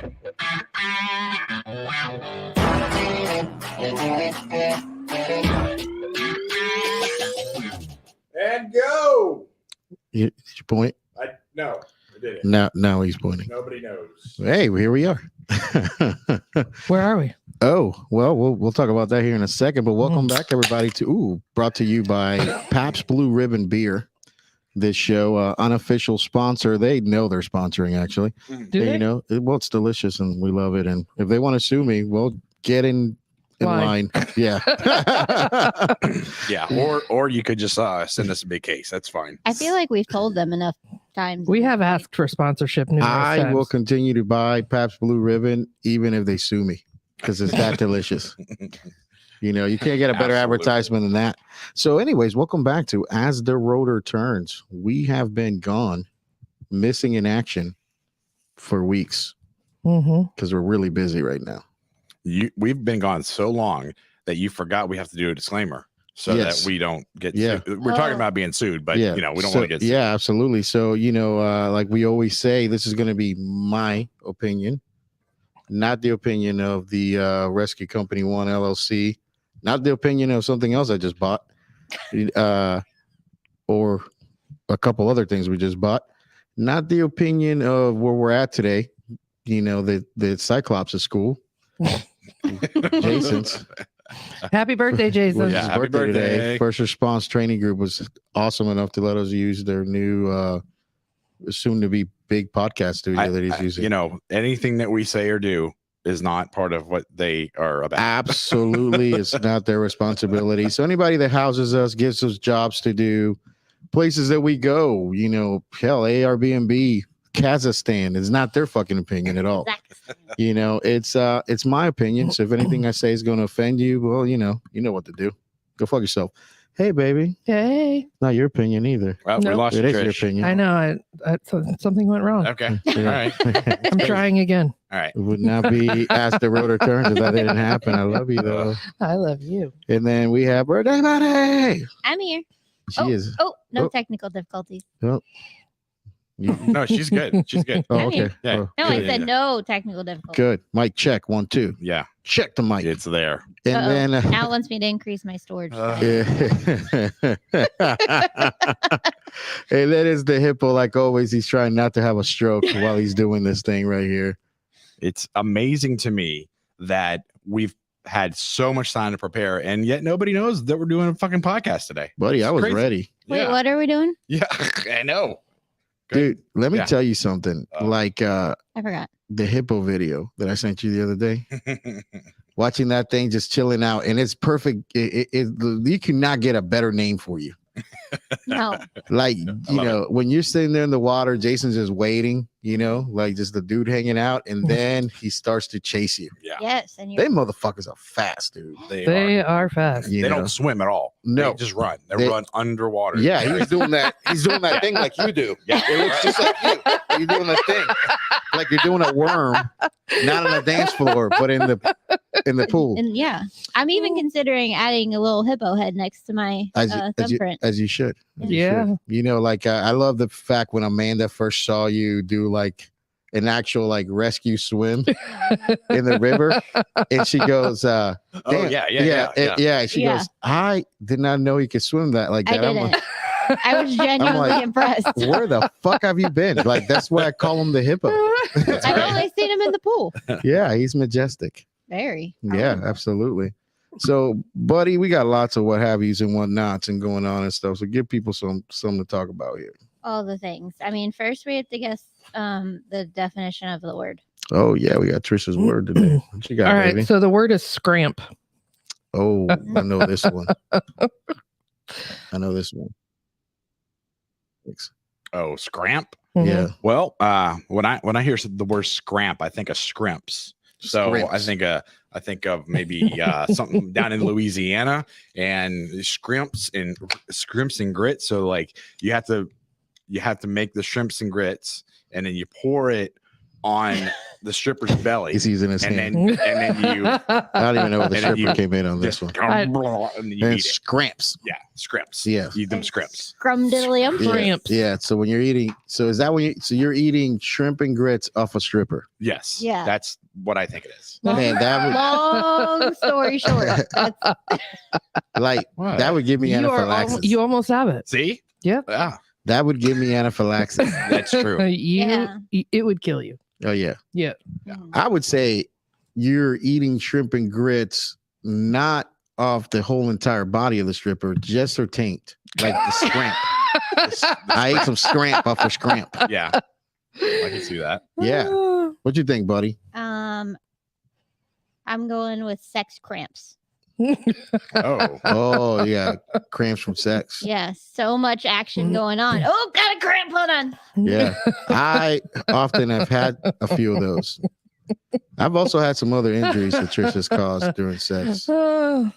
And go. Did you point? No, I didn't. Now he's pointing. Nobody knows. Hey, here we are. Where are we? Oh, well, we'll talk about that here in a second. But welcome back, everybody, to brought to you by Pabst Blue Ribbon Beer. This show, unofficial sponsor. They know they're sponsoring, actually. Do they? You know, well, it's delicious and we love it. And if they want to sue me, well, get in line. Yeah. Yeah. Or you could just send us a big case. That's fine. I feel like we've told them enough times. We have asked for sponsorship numerous I times. will continue to buy Pabst Blue Ribbon even if they sue me because it's that delicious. You know, you can't get a better advertisement than that. So anyways, welcome back to As the Rotor Turns. We have been gone, missing in action for weeks because we're really busy right now. We've been gone so long that you forgot we have to do a disclaimer so that we don't get sued. We're talking about being sued, but you know, we don't want to get sued. Yeah, absolutely. So, you know, like we always say, this is going to be my opinion, not the opinion of the Rescue Company One LLC, not the opinion of something else I just bought, or a couple other things we just bought, not the opinion of where we're at today. You know, the Cyclops is school. Jason's. Happy birthday, Jason. Yeah, happy birthday today. First Response Training Group was awesome enough to let us use their new soon to be big podcast studio that he's using. You know, anything that we say or do is not part of what they are about. Absolutely. It's not their responsibility. So anybody that houses us, gives us jobs to do, places that we go, you know, hell, Airbnb, Kazakhstan is not their fucking opinion at all. You know, it's my opinion. So if anything I say is going to offend you, well, you know what to do. Go fuck yourself. Hey, baby. Hey. Not your opinion either. Well, we lost it is your Trish. opinion. I know. Something went wrong. Okay. Yeah. All right. I'm trying again. All right. It would not be As the Rotor Turns if that didn't happen. I love you, though. I love you. And then we have Birthday Buddy. I'm here. She is. No technical difficulties. No, she's good. She's good. Oh, okay. Yeah. Oh, No, I good. said no technical difficulties. Good. Mic check. 1, 2. Yeah. Check the mic. It's there. And then Now it wants me to increase my storage. yeah. Hey, that is the hippo. Like always, he's trying not to have a stroke while he's doing this thing right here. It's amazing to me that we've had so much time to prepare, and yet nobody knows that we're doing a fucking podcast today. Buddy, I was crazy. ready. Wait, Yeah. what are we doing? Yeah, I know. Dude, let me Yeah. tell you something. Like I forgot. the hippo video that I sent you the other day. Watching that thing just chilling out, and it's perfect. You cannot get a better name for you. No. Like, you know, when you're sitting there in the water, Jason's just waiting, you know, like just the dude hanging out, and then he starts to chase you. Yeah. Yes. And They you're motherfuckers are fast, dude. They are fast. You They know? don't swim at all. No. They just run. They run underwater. Yeah, he's doing that. He's doing that thing like you do. Yeah. It looks just like you. You're doing the thing like you're doing a worm, not on a dance floor, but in the pool. and yeah. I'm even considering adding a little hippo head next to my thumbprint. As you should. As you Yeah. should. You know, like I love the fact when Amanda first saw you do like an actual like rescue swim in the river, and she goes, "Damn, yeah." She goes, "I did not know you could swim that like that." I didn't. I was genuinely impressed. Where the fuck have you been? Like that's why I call him the hippo. I've only seen him in the pool. Yeah, he's majestic. Very. Yeah, absolutely. So, buddy, we got lots of what have yous and whatnots and going on and stuff. So, give people something to talk about here. All the things. I mean, first we have to guess the definition of the word. Oh yeah, we got Trisha's word today. What you got, All right. baby? So the word is scramp. Oh, I know this one. I know this one. Thanks. Oh, scramp. Mhm. Yeah. Well, when I hear the word scramp, I think of scrimps. So Scrimps. I think of maybe something down in Louisiana and scrimps and grits. So like you have to make the shrimps and grits, and then you pour it on the stripper's belly. He's using his and hand. then you I don't even know what the and then stripper you came in on this one. and then you And eat it. scrimps. Yeah, scrimps. Yeah. Eat them scrimps. Scrumdiddlyum. Yeah. Scrimps. Yeah. So when you're eating, so is that when you're eating shrimp and grits off a stripper? Yes. Yeah. That's what I think it is. Man, that would Long story short, that's What? that would give me anaphylaxis. You almost have it. See? Yep. Yeah, That would give me anaphylaxis. that's true. It would kill you. Oh yeah. Yeah. I would say you're eating shrimp and grits not off the whole entire body of the stripper, just her taint, like the scrimp. I ate some scrimp off her scrimp. Yeah, I can see that. Yeah. What you think, buddy? I'm going with sex cramps. Oh, Oh yeah, cramps from sex. Yeah, so much action going on. Oh, got a cramp. Hold on. Yeah, I often have had a few of those. I've also had some other injuries that Trish has caused during sex: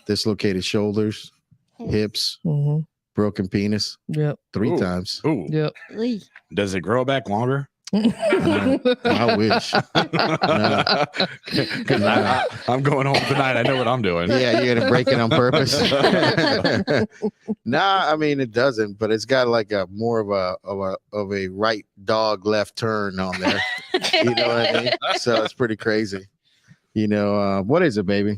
dislocated shoulders, hips, Mhm. broken penis, Yep. 3 Ooh. times. ooh. Yep. Eey. Does it grow back longer? I wish. Because I'm going home tonight. I know what I'm doing. Yeah, you're gonna break it on purpose. Nah, I mean it doesn't, but it's got like a more of a right dog left turn on there. You know what I mean? So it's pretty crazy. You know, what is it, baby?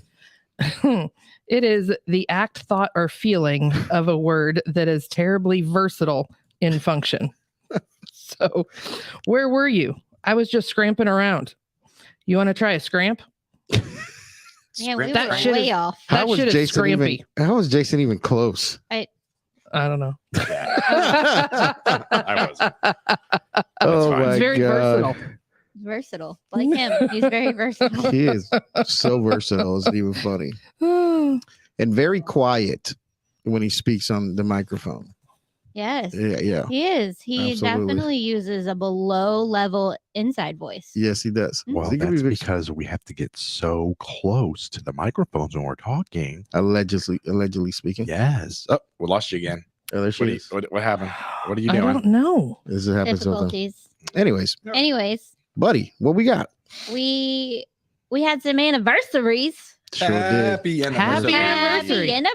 It is the act, thought, or feeling of a word that is terribly versatile in function. So, where were you? I was just scramping around. You want to try a scramp? Man, we That were shit way is- off. That shit is scrampy. How was Jason even close? I don't know. I wasn't. Oh fine. my It's very god. versatile. Versatile. Like him. He's very versatile. He is so versatile. It's even funny. And very quiet when he speaks on the microphone. Yes. Yeah. He is. He Absolutely. definitely uses a below level inside voice. Yes, he does. Well, He could that's be because we have to get so close to the microphones when we're talking. allegedly speaking. Yes. Oh, we lost you again. Oh, there she is. What happened? What are you I doing? don't know. This happens sometimes. Difficulties. Anyways, Anyways, buddy, what we got? we had some anniversaries. Sure did. Happy Happy anniversary. Happy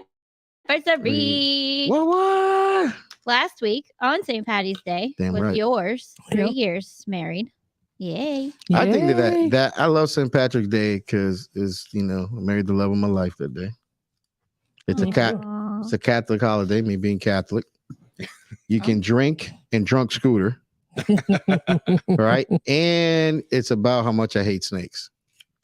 anniversary. What? Last week on St. Patty's Day Damn was right. yours. 3 Yep. years married. Yay. I think Yay. that I love St. Patrick's Day because I married the love of my life that day. It's Me too. it's a Catholic holiday, me being Catholic. You can drink and drunk scooter. Right? And it's about how much I hate snakes.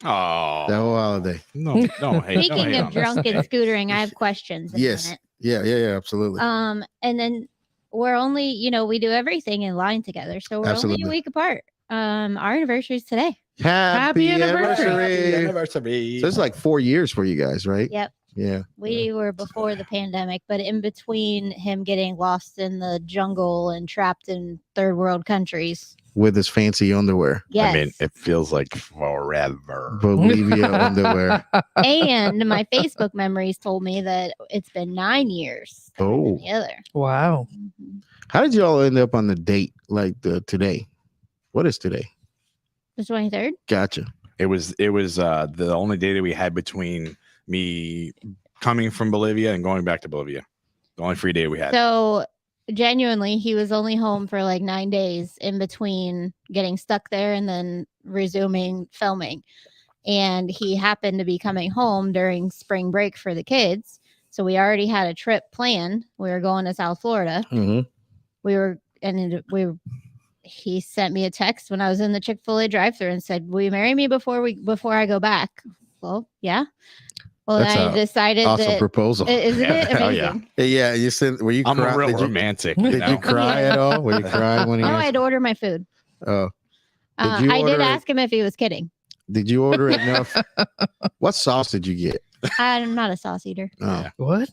Oh, That whole holiday. no, don't hate. Speaking don't hate of on drunk this. and scootering, I have questions. in a Yes. minute. Yeah, absolutely. And then we're only, we do everything in line together. So we're Absolutely. only a week apart. Our anniversary is today. Happy anniversary. Anniversary. So it's like 4 years for you guys, right? Yep. Yeah. We were before the pandemic, but in between him getting lost in the jungle and trapped in third world countries. With his fancy underwear. Yes. I mean, it feels like forever. Bolivia underwear. And my Facebook memories told me that it's been 9 years. Oh. The other. Wow. Mhm. How did you all end up on the date like today? What is today? The 23rd. Gotcha. It was the only day that we had between me coming from Bolivia and going back to Bolivia. The only free day we had. So genuinely, he was only home for like 9 days in between getting stuck there and then resuming filming. And he happened to be coming home during spring break for the kids. So we already had a trip planned. We were going to South Florida. Mm-hmm. He sent me a text when I was in the Chick-fil-A drive-thru and said, "Will you marry me before I go back?" Well, yeah. Well, That's then I a decided Awesome that proposal. isn't it Oh, amazing? yeah. Yeah, you said, were you I'm a cry- real did you- romantic. Did you you know? cry at all? Were you crying when he No, asked? I'd order my food. Oh, Did you I did order it? ask him if he was kidding. did you order enough? What sauce did you get? I'm not a sauce eater. Oh, Yeah. What?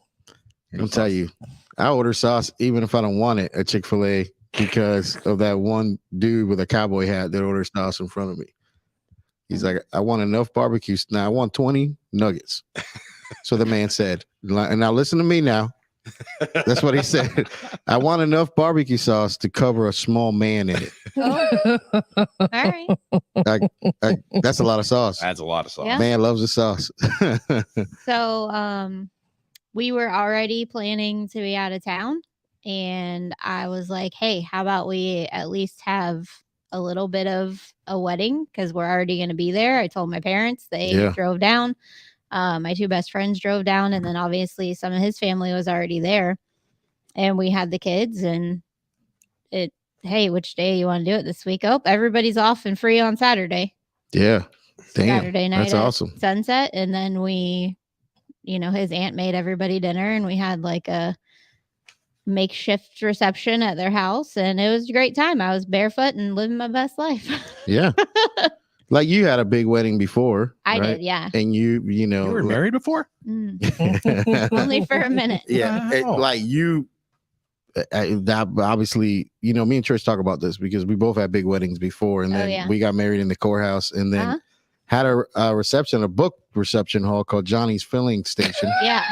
I'll tell you, I order sauce even if I don't want it at Chick-fil-A because of that one dude with a cowboy hat that orders sauce in front of me. He's like, I want enough barbecue. Now I want 20 nuggets. So the man said, and now listen to me now. That's what he said. I want enough barbecue sauce to cover a small man in it. Oh, all right. That's a lot of sauce. That's a lot of sauce. Yeah. Man loves the sauce. So, we were already planning to be out of town, and I was like, hey, how about we at least have a little bit of a wedding because we're already going to be there. I told my parents, they drove down. My two best friends drove down, and then obviously some of his family was already there, and we had the kids. And hey, which day you want to do it this week? Oh, everybody's off and free on Saturday. Yeah. Damn. Saturday night. That's awesome. Sunset. And then his aunt made everybody dinner, and we had like a makeshift reception at their house, and it was a great time. I was barefoot and living my best life. Yeah. Like you had a big wedding before. I did, yeah. And you were married before? Only for a minute. Yeah. Wow. Like you, that obviously, me and Trish talk about this because we both had big weddings before, and then we got married in the courthouse, and then had a reception, a book reception hall called Johnny's Filling Station. Yeah.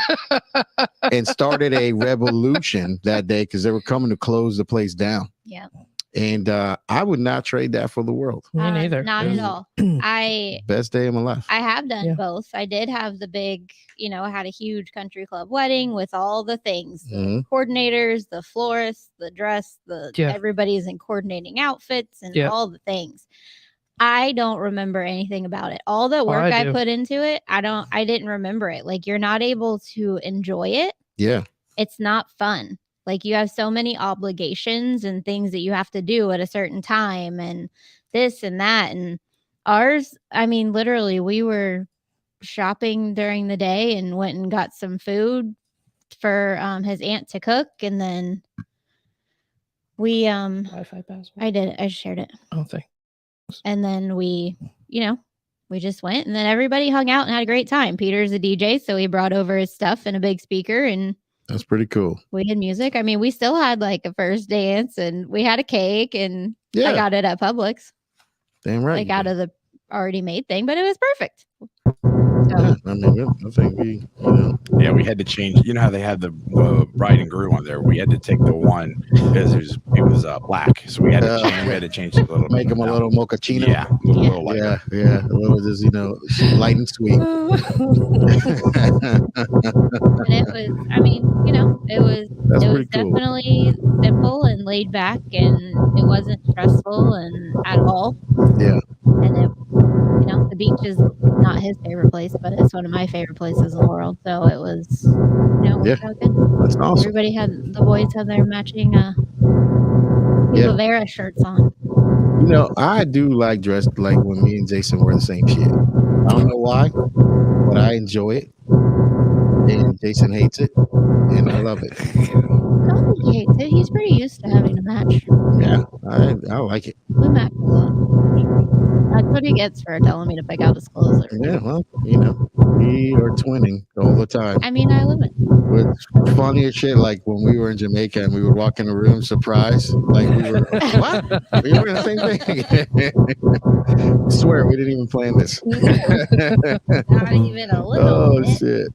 And started a revolution that day because they were coming to close the place down. Yeah. And I would not trade that for the world. Me neither. Not at all. Best day of my life. I have done both. I did have the big, I had a huge country club wedding with all the things, the coordinators, the florists, the dress, everybody's in coordinating outfits and all the things. I don't remember anything about it. All the work I put into it, I didn't remember it. Like, you're not able to enjoy it. Yeah. It's not fun. Like, you have so many obligations and things that you have to do at a certain time and this and that. And ours, I mean, literally, we were shopping during the day and went and got some food for his aunt to cook. And then we, Wi-Fi password. I did. I shared it. Oh, thanks. And then we just went, and then everybody hung out and had a great time. Peter's a DJ, so he brought over his stuff and a big speaker, and that's pretty cool. We did music. I mean, we still had like a first dance, and we had a cake, and I got it at Publix. Damn right. Like out of the already made thing, but it was perfect. So, I mean, I think we, Yeah, we had to change. You know how they had the bride and groom on there? We had to take the one because it was black, so we had to change it a little. Make them a little mochaccino. Yeah, a little lighter. Yeah, a little just light and sweet. And it was, I mean, it was definitely simple and laid back, and it wasn't stressful and at all. Yeah. And it, the beach is not his favorite place, but it's one of my favorite places in the world. So it was, worked out good. That's awesome. The boys had their matching Vera shirts on. I do like dressed like when me and Jason wear the same shit. I don't know why, but I enjoy it. And Jason hates it, and I love it. I don't think he hates it. He's pretty used to having to match. Yeah, I like it. We match a lot. That's what he gets for telling me to pick out his clothes. Yeah, well, we are twinning all the time. I mean, I live it. But funny as shit, like when we were in Jamaica and we would walk in the room, surprise, like we were, what? We were in the same thing. I swear, we didn't even plan this. Not even a little. Oh shit!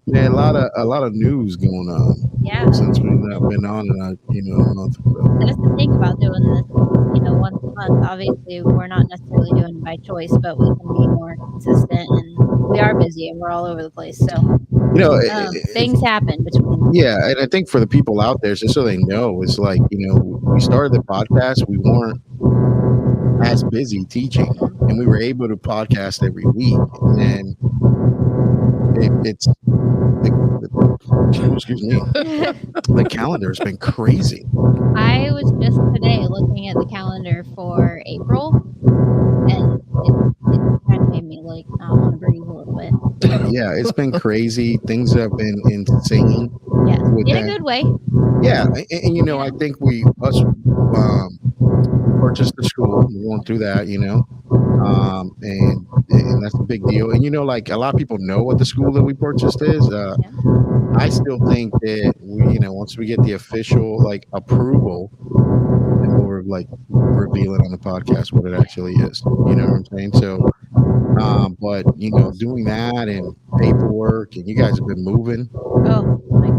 Man, a lot of news going on. Yeah. Since we've not been on in a month ago. That's the thing about doing this, once a month. Obviously, we're not necessarily doing it by choice, but we can be more consistent, and we are busy and we're all over the place. So, things happen between. Yeah, and I think for the people out there, just so they know, it's like we started the podcast, we weren't as busy teaching, and we were able to podcast every week, and it's excuse me, the calendar has been crazy. I was just today looking at the calendar for April, and it kind of made me like not want to breathe a little bit. Yeah, it's been crazy. Things have been insane. Yeah, in a good way. Yeah, and I think us purchased the school. We went through that, and that's a big deal. And like a lot of people know what the school that we purchased is. I still think that once we get the official approval, then we'll reveal it on the podcast what it actually is. You know what I'm saying? So, but doing that and paperwork, and you guys have been moving. Oh my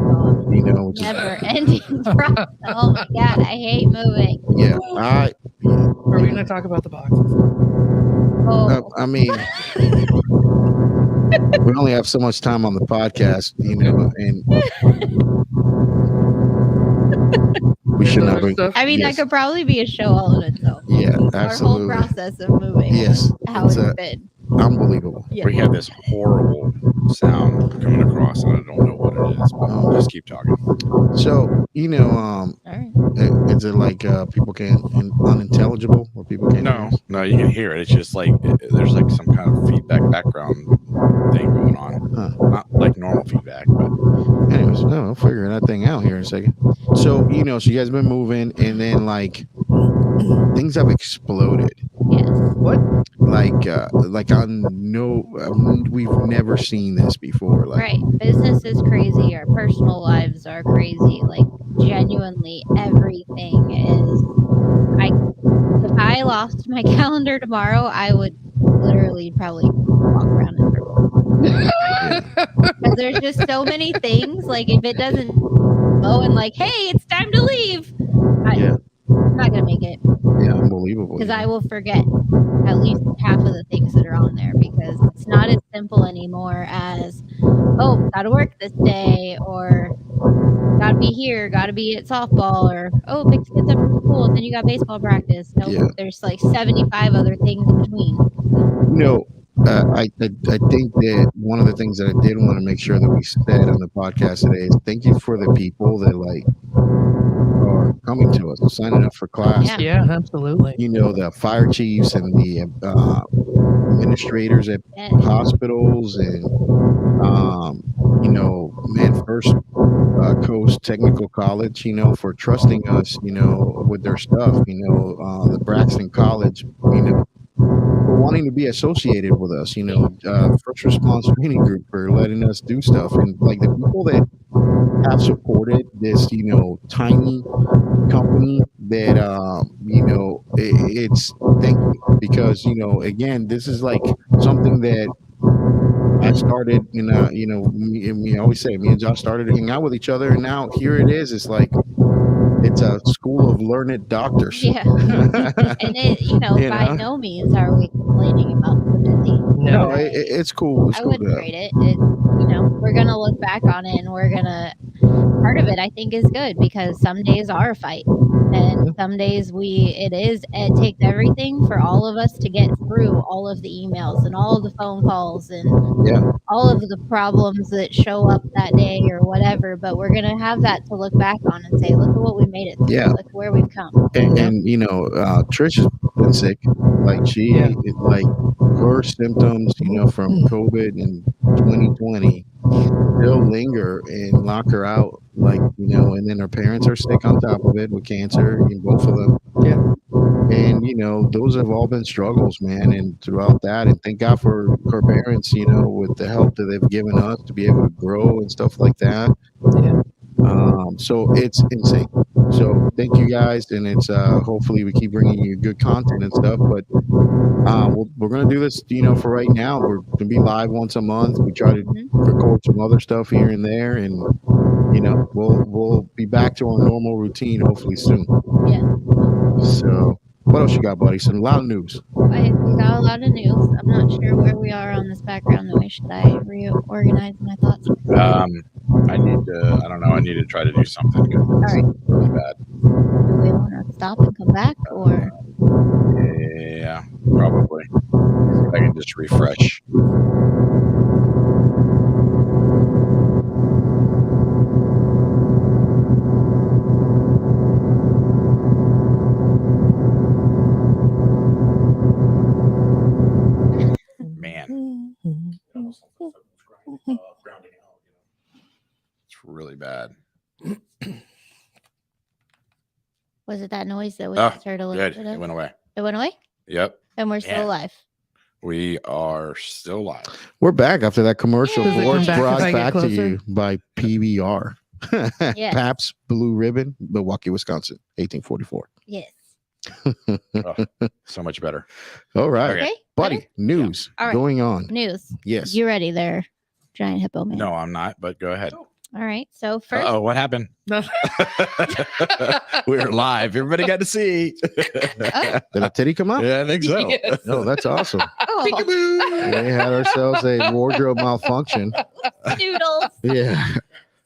You know, which is, Never ending process. Oh my god, I hate moving. yeah. Are we going to talk about the boxes? Oh, I mean, we only have so much time on the podcast, you know, and we should not. I mean, that could probably be a show all in itself. Yeah, Our whole absolutely. process of moving. Yes, How it's been. unbelievable. Yeah. We have this horrible sound coming across, and I don't know what it is. But just keep talking. So, you know, All right. is it like people can't unintelligible or people can't? No, you can hear it. It's just like there's like some kind of feedback background thing going on. Not like normal feedback, but anyways, no, I'll figure that thing out here in a second. So, you know, so you guys been moving, and then like things have exploded. Yes. What? Like on we've never seen this before. Like, Right. Business is crazy. Our personal lives are crazy. Like, genuinely, everything is. If I lost my calendar tomorrow, I would literally probably walk around in circles. Because there's just so many things. Like, if it doesn't go and like, hey, it's time to leave, I'm not gonna make it. Yeah, unbelievable. Because I will forget at least half of the things that are on there, because it's not as simple anymore as, oh, gotta work this day, or gotta be here, gotta be at softball, or oh, pick the kids up from school, and then you got baseball practice. No, there's like 75 other things in between. You know, I think that one of the things that I did want to make sure that we said on the podcast today is thank you for the people that like are coming to us, signing up for class. Yeah, absolutely. You know, the fire chiefs and the administrators at hospitals, and you know, man, First Coast Technical College, you know, for trusting us, you know, with their stuff. You know, the Braxton College, you know, for wanting to be associated with us, you know, First Response Training Group for letting us do stuff, and like the people that have supported this, you know, tiny company that you know, it's thank you, because you know, again, this is like something that I started, you know, we always say me and Josh started to hang out with each other, and now here it is. It's like it's a school of learned doctors. Yeah. And it, you know, by no means are we complaining about the busy. No, it's cool. It's I cool wouldn't trade it. You know, we're gonna look back on it, and we're gonna. Part of it, I think, is good, because some days are a fight, and some days it takes everything for all of us to get through all of the emails and all of the phone calls and all of the problems that show up that day or whatever. But we're gonna have that to look back on and say, look at what we made it through. Look where we've come. And you know, Trish has been sick. Like like her symptoms, you know, from COVID in 2020 still linger and lock her out. Like, you know, and then her parents are sick on top of it with cancer, and both of them. And you know, those have all been struggles, man. And throughout that, and thank God for her parents, you know, with the help that they've given us to be able to grow and stuff like that. So it's insane. So thank you guys, and it's hopefully we keep bringing you good content and stuff. But we're gonna do this, you know, for right now. We're gonna be live once a month. We try to record some other stuff here and there, and you know, we'll be back to our normal routine hopefully soon. Yeah. So what else you got, buddy? Some loud news. We got a lot of news. I'm not sure where we are on this background noise. Should I reorganize my thoughts? I don't know. I need to try to do something. All right. Really bad. Do we want to stop and come back, or? Yeah, probably. If I can just refresh. Man, it's really bad. Was it that noise that we just heard a little bit of? It went away. It went away? Yep. And we're still alive. We are still live. We're back after that commercial. Brought back to closer? you by PBR. Pabst Blue Ribbon, Milwaukee, Wisconsin, 1844. Yes. So much better. All right. Okay. Buddy, Better? news All right. going on. News. Yes. You ready there, giant hippo man? No, I'm not, but go ahead. All right. So first, Oh, what happened? We're live. Everybody got to see. Did a titty come out? Yeah, I think so. Yes. No, that's awesome. oh, We had ourselves a wardrobe malfunction. doodles. Yeah.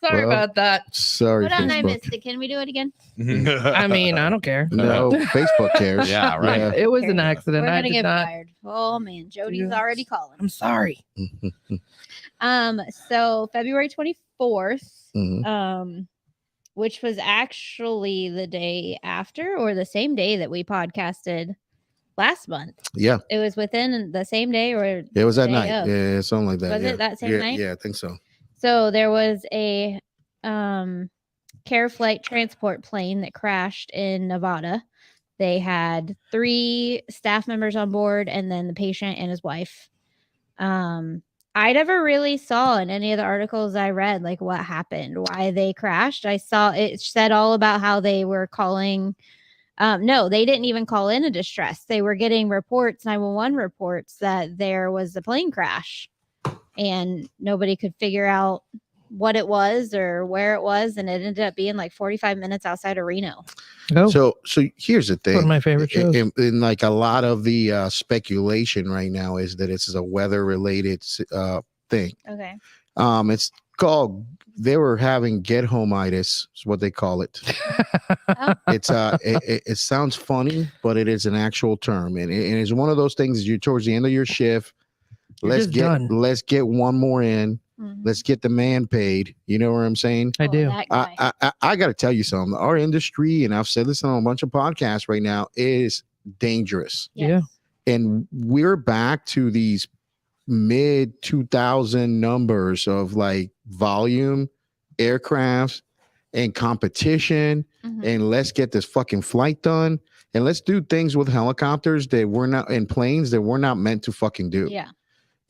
Sorry Well, about that. Sorry, Hold on, I Facebook. missed it. Can we do it again? I mean, I don't care. No, Facebook cares. Yeah, right. Yeah. It was an accident. We're I gonna did get not. fired. Oh man, Jody's Yeah. already calling. I'm sorry. So February 24th, Mhm. which was actually the day after or the same day that we podcasted last month. Yeah, It was within the same day or it was that Day night. of. Yeah, something like that. Was yeah. it that same yeah, night? Yeah, I think so. so there was a care flight transport plane that crashed in Nevada. They had 3 staff members on board and then the patient and his wife. I never really saw in any of the articles I read like what happened, why they crashed. I saw it said all about how they were calling. No, they didn't even call in a distress. They were getting reports, 911 reports, that there was a plane crash and nobody could figure out what it was or where it was. And it ended up being like 45 minutes outside of Reno. Oh, So here's the thing. one of my favorite shows. In like a lot of the speculation right now is that it's a weather related thing. Okay. It's called, they were having get homeitis is what they call it. Oh. It's it sounds funny, but it is an actual term, and it's one of those things. You towards the end of your shift, You're just done. let's get one more in. Mhm. Let's get the man paid. You know what I'm saying? I Oh, do. that guy. I got to tell you something. Our industry, and I've said this on a bunch of podcasts right now, is dangerous. Yeah. And we're back to these mid 2000 numbers of like volume, aircrafts, and competition. Mhm. And let's get this fucking flight done. And let's do things with helicopters that we're not, and planes that we're not meant to fucking do. Yeah.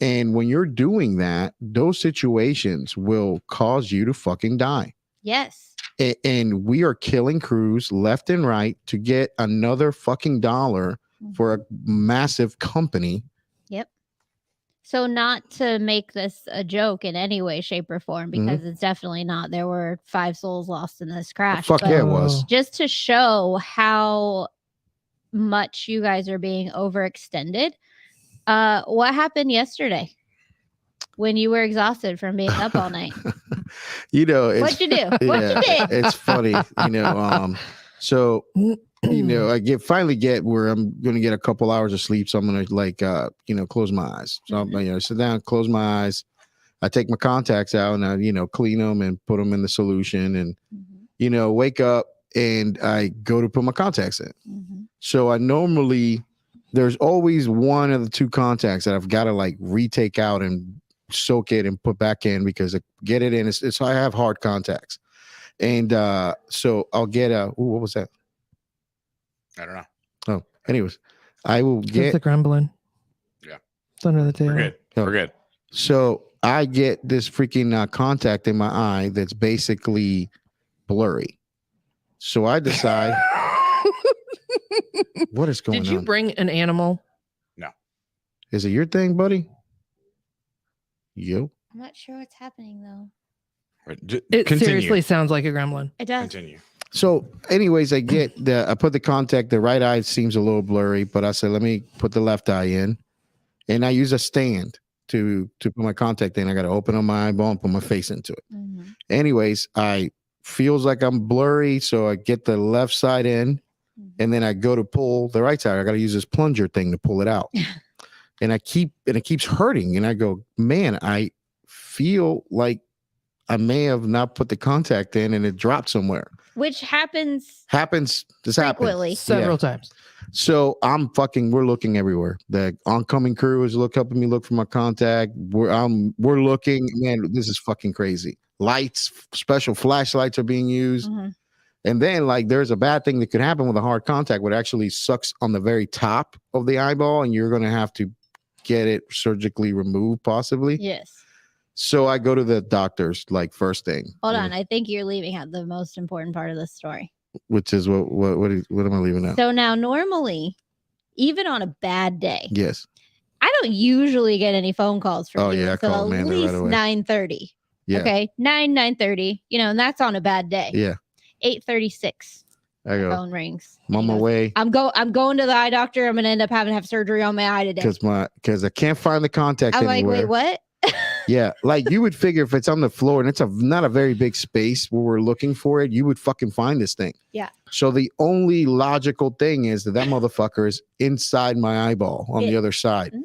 And when you're doing that, those situations will cause you to fucking die. Yes. And we are killing crews left and right to get another fucking dollar for a massive company. Yep. So not to make this a joke in any way, shape, or form, because it's definitely not. There were 5 souls lost in this crash. Fuck but yeah, it was. just to show how much you guys are being overextended. What happened yesterday when you were exhausted from being up all night? You know, it's, What'd you do? What you did? it's funny, you know. So you know, I finally get where I'm gonna get a couple hours of sleep. So I'm gonna like you know, close my eyes. So I'm, you know, sit down, close my eyes. I take my contacts out and I, you know, clean them and put them in the solution and you know, wake up and I go to put my contacts in. So I normally, there's always one of the 2 contacts that I've got to like retake out and soak it and put back in because I get it in. It's I have hard contacts. And so I'll get a, ooh, what was that? I don't know. Oh, anyways, I will It's get, the grumbling. Yeah. It's under the table. We're good. We're good. so I get this freaking contact in my eye that's basically blurry. So I decide, what is going Did you on? bring an animal? Is it your thing, buddy? Yo. I'm not sure what's happening though. Right. It Continue. seriously sounds like a gremlin. It does. Continue. So, anyways, I put the contact. The right eye seems a little blurry, but I said, let me put the left eye in, and I use a stand to put my contact in. I got to open up my eyeball and put my face into it. Anyways, I feels like I'm blurry, so I get the left side in, and then I go to pull the right side. I got to use this plunger thing to pull it out, and it keeps hurting, and I go, man, I feel like I may have not put the contact in, and it dropped somewhere. Which happens This frequently. happens Several times. So we're looking everywhere. The oncoming crew is look up at me, look for my contact. We're looking, man, this is fucking crazy. Lights, special flashlights are being used. And then like there's a bad thing that could happen with a hard contact where it actually sucks on the very top of the eyeball and you're gonna have to get it surgically removed possibly. Yes. So I go to the doctors like first thing. Hold on. I think you're leaving out the most important part of the story. Which is what am I leaving out? So now normally, even on a bad day, Yes. I don't usually get any phone calls from Oh, you yeah, I until call at Amanda right least away. 9:30. Yeah. Okay. 9:30. And that's on a bad day. Yeah. 8:36. I go. Phone rings. I'm on my way. I'm going to the eye doctor. I'm gonna end up having to have surgery on my eye today. Because I can't find the contact I'm anywhere. like, wait, what? Yeah, like you would figure if it's on the floor and it's not a very big space where we're looking for it, you would fucking find this thing. Yeah. So the only logical thing is that motherfucker is inside my eyeball on the other side. Mm-hmm.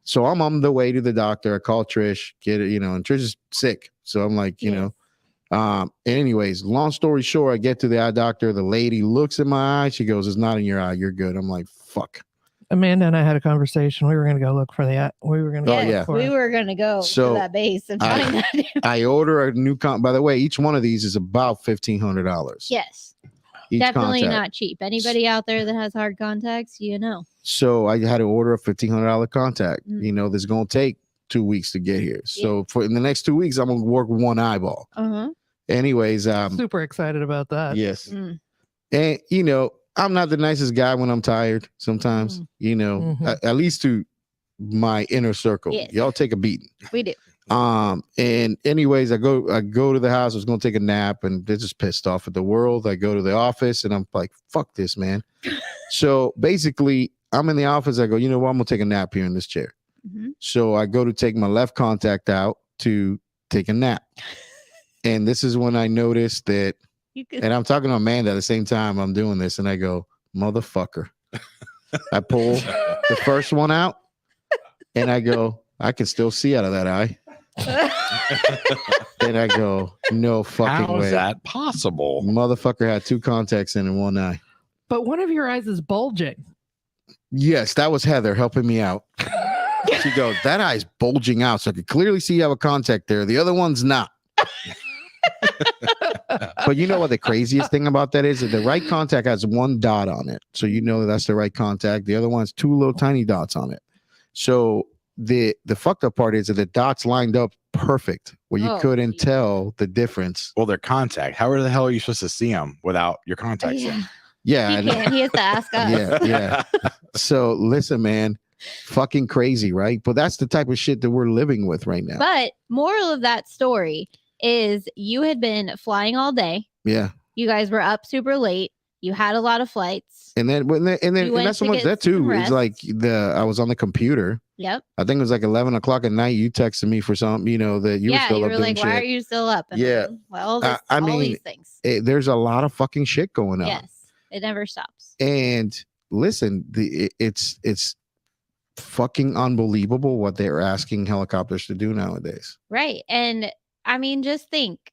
So I'm on the way to the doctor. I call Trish, get it, and Trish is sick. So I'm like, anyways, long story short, I get to the eye doctor. The lady looks at my eye. She goes, "It's not in your eye. You're good." I'm like, fuck. Amanda and I had a conversation. We were going to go look for that. We were going to. We were going to go to that base and find that. I order a new by the way, each one of these is about $1,500. Yes. Each definitely contact. Not cheap. Anybody out there that has hard contacts, So I had to order a $1,500 contact. That's going to take 2 weeks to get here. So for in the next 2 weeks, I'm going to work with one eyeball. Anyways, super excited about that. Yes. And I'm not the nicest guy when I'm tired sometimes, at least to my inner circle. Yes. Y'all take a beating. We do. And anyways, I go to the house. I was going to take a nap and they're just pissed off at the world. I go to the office and I'm like, fuck this, man. So basically I'm in the office. I go, you know what? I'm going to take a nap here in this chair. So I go to take my left contact out to take a nap. And this is when I noticed that, and I'm talking to Amanda at the same time I'm doing this, and I go, motherfucker. I pull the first one out, and I go, I can still see out of that eye. And I go, no fucking way. How is that possible? Motherfucker had two contacts in one eye. But one of your eyes is bulging. Yes, that was Heather helping me out. She goes, that eye's bulging out, so I could clearly see you have a contact there. The other one's not. But you know what the craziest thing about that is? That the right contact has one dot on it. So that's the right contact. The other one has two little tiny dots on it. So the fucked up part is that the dots lined up perfect where you couldn't tell the difference. Well, they're contact. How the hell are you supposed to see them without your contacts in? Yeah. He can. He has to ask us. Yeah. So listen, man, fucking crazy, right? But that's the type of shit that we're living with right now. But moral of that story is you had been flying all day. Yeah. You guys were up super late. You had a lot of flights. And then that's so much that too. It's like I was on the computer. Yep. I think it was like 11 o'clock at night. You texted me for something, that you were still up doing like, shit. why are you still up? And all these things. There's a lot of fucking shit going on. Yes. It never stops. And listen, it's fucking unbelievable what they're asking helicopters to do nowadays. Right. And I mean, just think,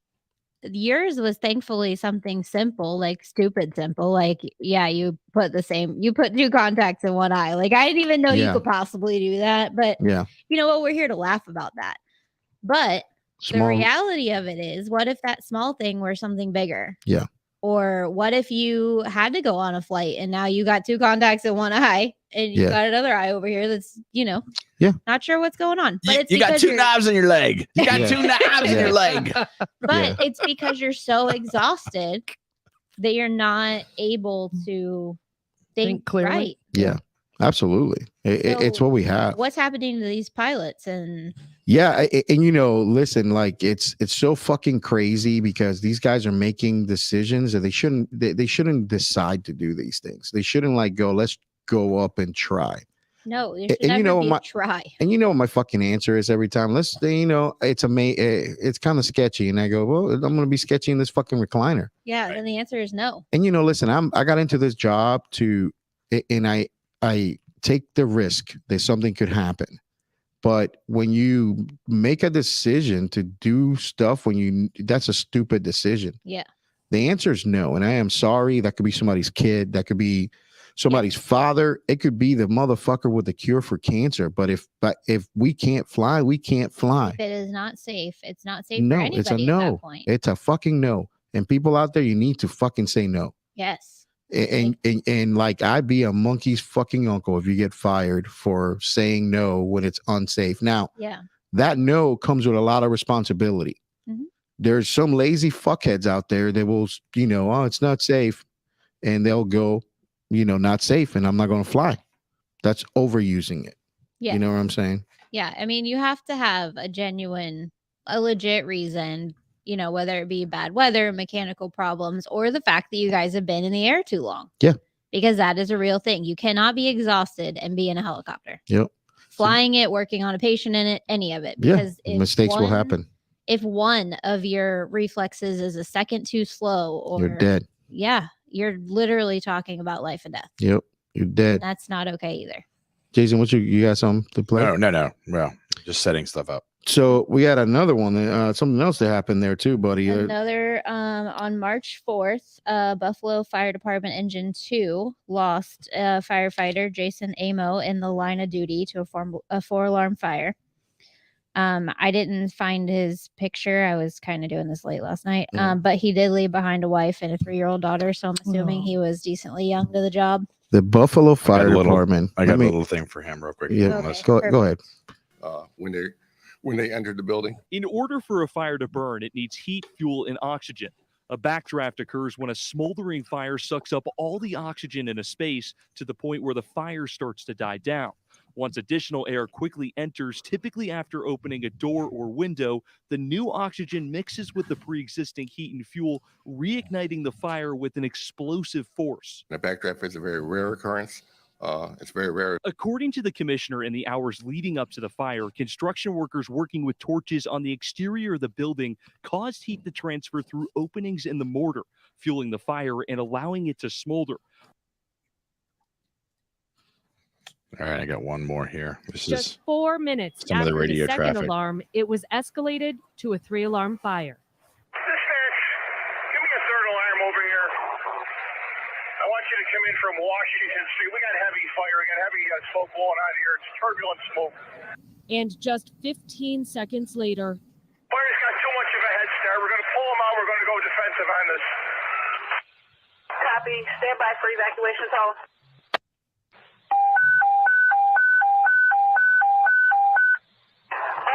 yours was thankfully something simple, like stupid simple. Like, you put two contacts in one eye. Like, I didn't even know you could possibly do that. But you know what? We're here to laugh about that. But the reality of it is, what if that small thing were something bigger? Yeah. Or what if you had to go on a flight and now you got two contacts in one eye and you got another eye over here that's, not sure what's going on. But you got two knives in your leg. You got two knives in your leg. But it's because you're so exhausted that you're not able to think clearly. Right. Yeah, absolutely. It's what we have. What's happening to these pilots? And listen, like it's so fucking crazy because these guys are making decisions that they shouldn't decide to do these things. They shouldn't let's go up and try. No, there should never be a try. And you know what my fucking answer is every time? It's kind of sketchy. And I go, well, I'm going to be sketchy in this fucking recliner. Yeah. And the answer is no. And listen, I got into this job and I take the risk that something could happen. But when you make a decision to do stuff, that's a stupid decision. Yeah. The answer is no. And I am sorry. That could be somebody's kid. That could be somebody's father. It could be the motherfucker with the cure for cancer. But if we can't fly, we can't fly. If it is not safe, it's not safe for anybody. It's a no. At that point. It's a fucking no. And people out there, you need to fucking say no. Yes. And like I'd be a monkey's fucking uncle if you get fired for saying no when it's unsafe. Now, that no comes with a lot of responsibility. Mm-hmm. There's some lazy fuckheads out there that will, it's not safe, and they'll go, not safe, and I'm not going to fly. That's overusing it. Yeah. You know what I'm saying? Yeah. I mean, you have to have a genuine a legit reason, you know, whether it be bad weather, mechanical problems, or the fact that you guys have been in the air too long. Yeah. Because that is a real thing. You cannot be exhausted and be in a helicopter. Yep. Flying it, working on a patient in it, any of it. Because mistakes will happen. If one of your reflexes is a second too slow, or you're dead. Yeah. You're literally talking about life and death. Yep. You're dead. And that's not okay either. Jason, what you got something to play? No. Well, just setting stuff up. So we had another one, something else that happened there too, buddy. Another on March 4th, Buffalo Fire Department Engine 2 lost a firefighter, Jason Amo, in the line of duty to a 4-alarm fire. I didn't find his picture. I was kind of doing this late last night. But he did leave behind a wife and a 3-year-old daughter, so I'm assuming he was decently young to the job. The Buffalo Fire Department. I got a little thing for him real quick. Yeah, okay, go ahead. When they entered the building. In order for a fire to burn, it needs heat, fuel, and oxygen. A backdraft occurs when a smoldering fire sucks up all the oxygen in a space to the point where the fire starts to die down. Once additional air quickly enters, typically after opening a door or window, the new oxygen mixes with the pre-existing heat and fuel, reigniting the fire with an explosive force. A backdraft is a very rare occurrence. It's very rare. According to the commissioner, in the hours leading up to the fire, construction workers working with torches on the exterior of the building caused heat to transfer through openings in the mortar, fueling the fire and allowing it to smolder. All right, I got one more here. This Just is 4 minutes some of the after radio the second traffic. alarm, it was escalated to a 3-alarm fire. Dispatch, give me a 3rd alarm over here. I want you to come in from Washington Street. We got heavy fire. We got heavy smoke blowing out here. It's turbulent smoke. And just 15 seconds later, Fire's got too much of a head start. We're going to pull them out. We're going to go defensive on this. Copy. Stand by for evacuation zone.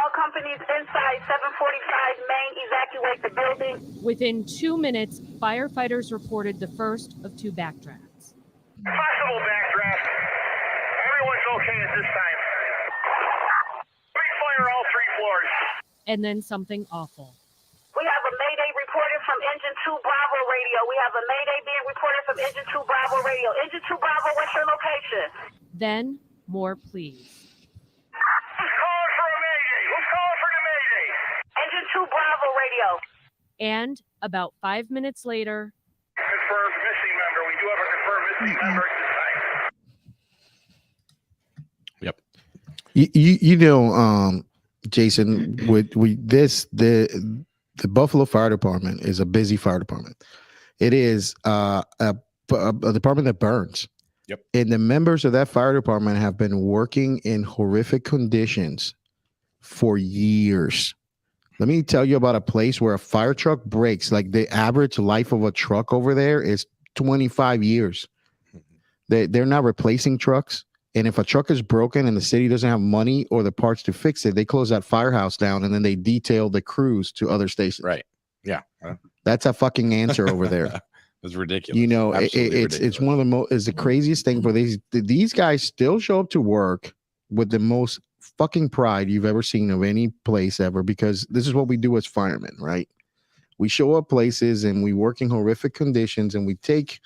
All companies inside 745 Main evacuate the building. within 2 minutes, firefighters reported the first of 2 backdrafts. Possible backdraft. Everyone's okay at this time. Big fire all 3 floors. And then something awful. We have a mayday reported from Engine 2 Bravo radio. We have a mayday being reported from Engine 2 Bravo radio. Engine 2 Bravo, what's your location? Then, more pleas. Who's calling for a mayday? Who's calling for the mayday? Engine 2 Bravo radio. And about 5 minutes later, Confirmed missing member. We do have a confirmed missing member at this time. You know, Jason, the Buffalo Fire Department is a busy fire department. It is a department that burns. Yep. And the members of that fire department have been working in horrific conditions for years. Let me tell you about a place where a fire truck breaks. Like the average life of a truck over there is 25 years. They're not replacing trucks. And if a truck is broken and the city doesn't have money or the parts to fix it, they close that firehouse down and then they detail the crews to other stations. Right. Yeah. That's a fucking answer over there. It's ridiculous. You know, Absolutely it's one of the most, is the craziest thing for these guys still show up to work with the most fucking pride you've ever seen of any place ever, because this is what we do as firemen, right? We show up places and we work in horrific conditions and we take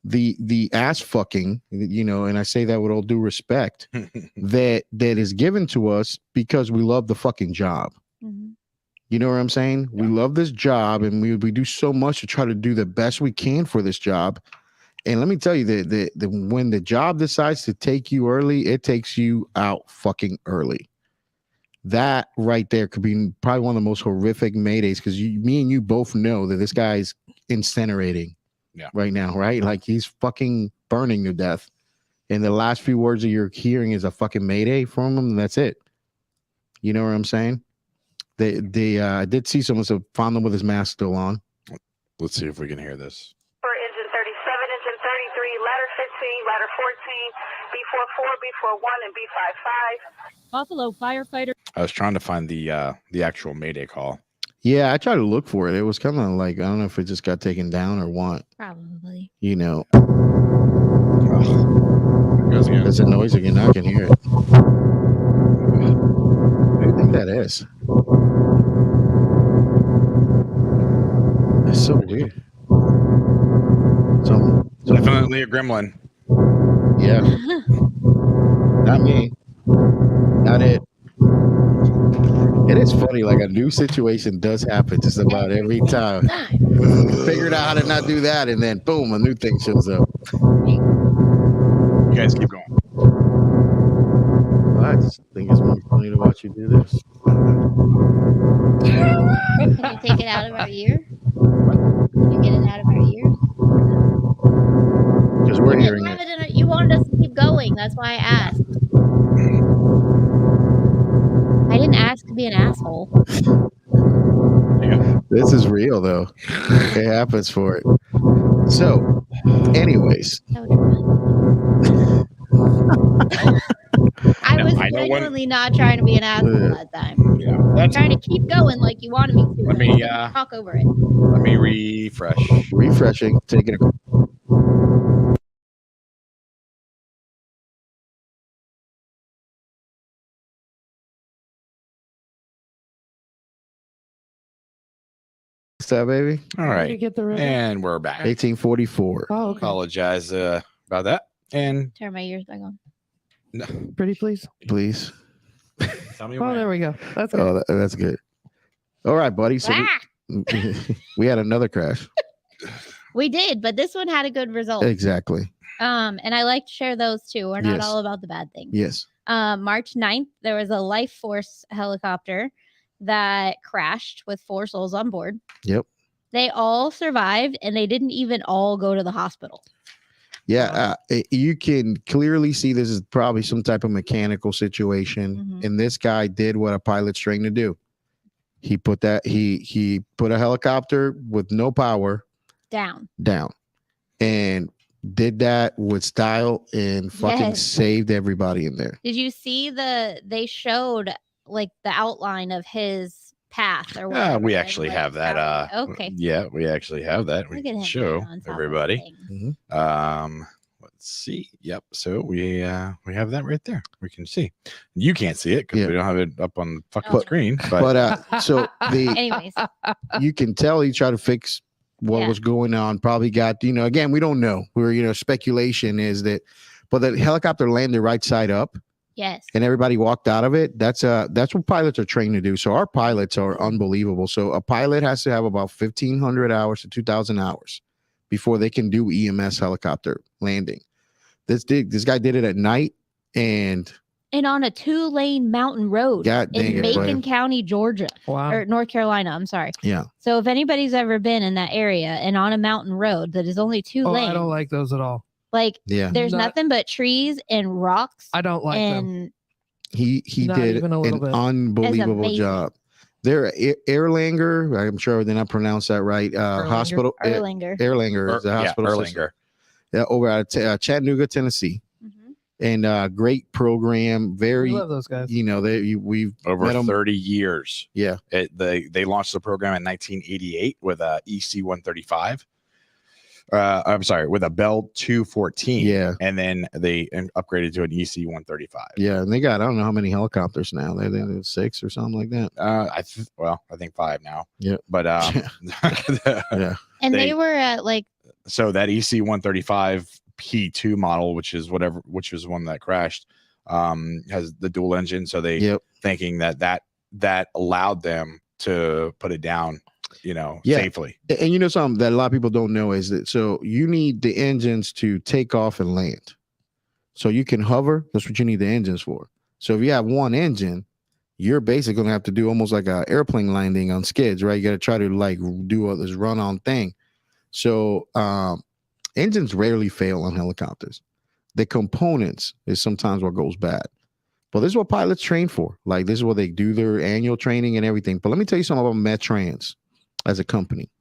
the ass fucking, you know, and I say that with all due respect, that is given to us because we love the fucking job. Mm-hmm. You know what I'm saying? Yeah. We love this job and we do so much to try to do the best we can for this job. And let me tell you that when the job decides to take you early, it takes you out fucking early. That right there could be probably one of the most horrific maydays, because me and you both know that this guy's incinerating right now, right? Like he's fucking burning to death. And the last few words that you're hearing is a fucking mayday from him. And that's it. You know what I'm saying? I did see someone found him with his mask still on. Let's see if we can hear this. For Engine 37, Engine 33, ladder 15, ladder 14, B44, B41, and B55. Buffalo firefighter. I was trying to find the actual mayday call. Yeah, I tried to look for it. It was kind of like, I don't know if it just got taken down or what. Probably. You know. There's a noise again. I can hear it. What do you think that is? so weird. Some Definitely a gremlin. Yeah. Not me. Not it. It is funny, like a new situation does happen just about every time. Figured out how to not do that, and then boom, a new thing shows up. You guys keep going. I just think it's more funny to watch you do this. Can you take it out of our ear? Can you get it out of our ears? Because we're hearing it. You wanted us to keep going. That's why I asked. I didn't ask to be an asshole. This is real, though. It happens for it. So, anyways. I was genuinely not trying to be an asshole that time. Yeah, I'm trying to keep going like you wanted me to. Let me talk over it. Let me refresh. Refreshing. Taking a. What's that, baby? All right. And we're back. 1844. Oh, okay. Apologize about that. And turn my ears back on. No. Pretty please. Please. Tell me Oh, there we go. That's good. Oh, that's good. All right, buddy. So we had another crash. We did, but this one had a good result. Exactly. And I like to share those too. We're not Yes. all about the bad things. Yes. March 9th, there was a Life Force helicopter that crashed with 4 souls on board. Yep. They all survived, and they didn't even all go to the hospital. Yeah, you can clearly see this is probably some type of mechanical situation, and this guy did what a pilot's trained to do. He put he put a helicopter with no power down, and did that with style and fucking saved everybody in there. Did you see they showed like the outline of his path or whatever? We actually have that. Okay. Yeah, we actually have that. We can show everybody. Let's see. Yep. So we have that right there. We can see. You can't see it because we don't have it up on the fucking screen. But so anyways, you can tell he tried to fix what was going on. Probably got, again, we don't know. We're, speculation is that, but the helicopter landed right side up. Yes. And everybody walked out of it. That's what pilots are trained to do. So our pilots are unbelievable. So a pilot has to have about 1,500 hours to 2,000 hours before they can do EMS helicopter landing. This guy did it at night and on a 2-lane mountain road in Macon County, Georgia. Wow. Or North Carolina, I'm sorry. Yeah. So if anybody's ever been in that area and on a mountain road that is only 2 lanes. I don't like those at all. Like there's nothing but trees and rocks. I don't like them. He did an unbelievable job. They're Erlanger. I'm sure they're not pronounced that right. Hospital Erlanger is the hospital system. Yeah, over at Chattanooga, Tennessee. And great program. Very, we love those guys. We've over 30 years. Yeah, they launched the program in 1988 with a EC-135. I'm sorry, with a Bell 214. Yeah, and then they upgraded to an EC-135. Yeah, and they got I don't know how many helicopters now. They're 6 or something like that. I think 5 now. Yeah, but yeah, and they were at like. So that EC-135 P2 model, which is one that crashed, has the dual engine. So they thinking that allowed them to put it down, safely. And something that a lot of people don't know is that so you need the engines to take off and land. So you can hover. That's what you need the engines for. So if you have one engine, you're basically going to have to do almost like an airplane landing on skids, right? You got to try to like do this run-on thing. So engines rarely fail on helicopters. The components is sometimes what goes bad. But this is what pilots train for. Like this is what they do their annual training and everything. But let me tell you something about Metrans as a company.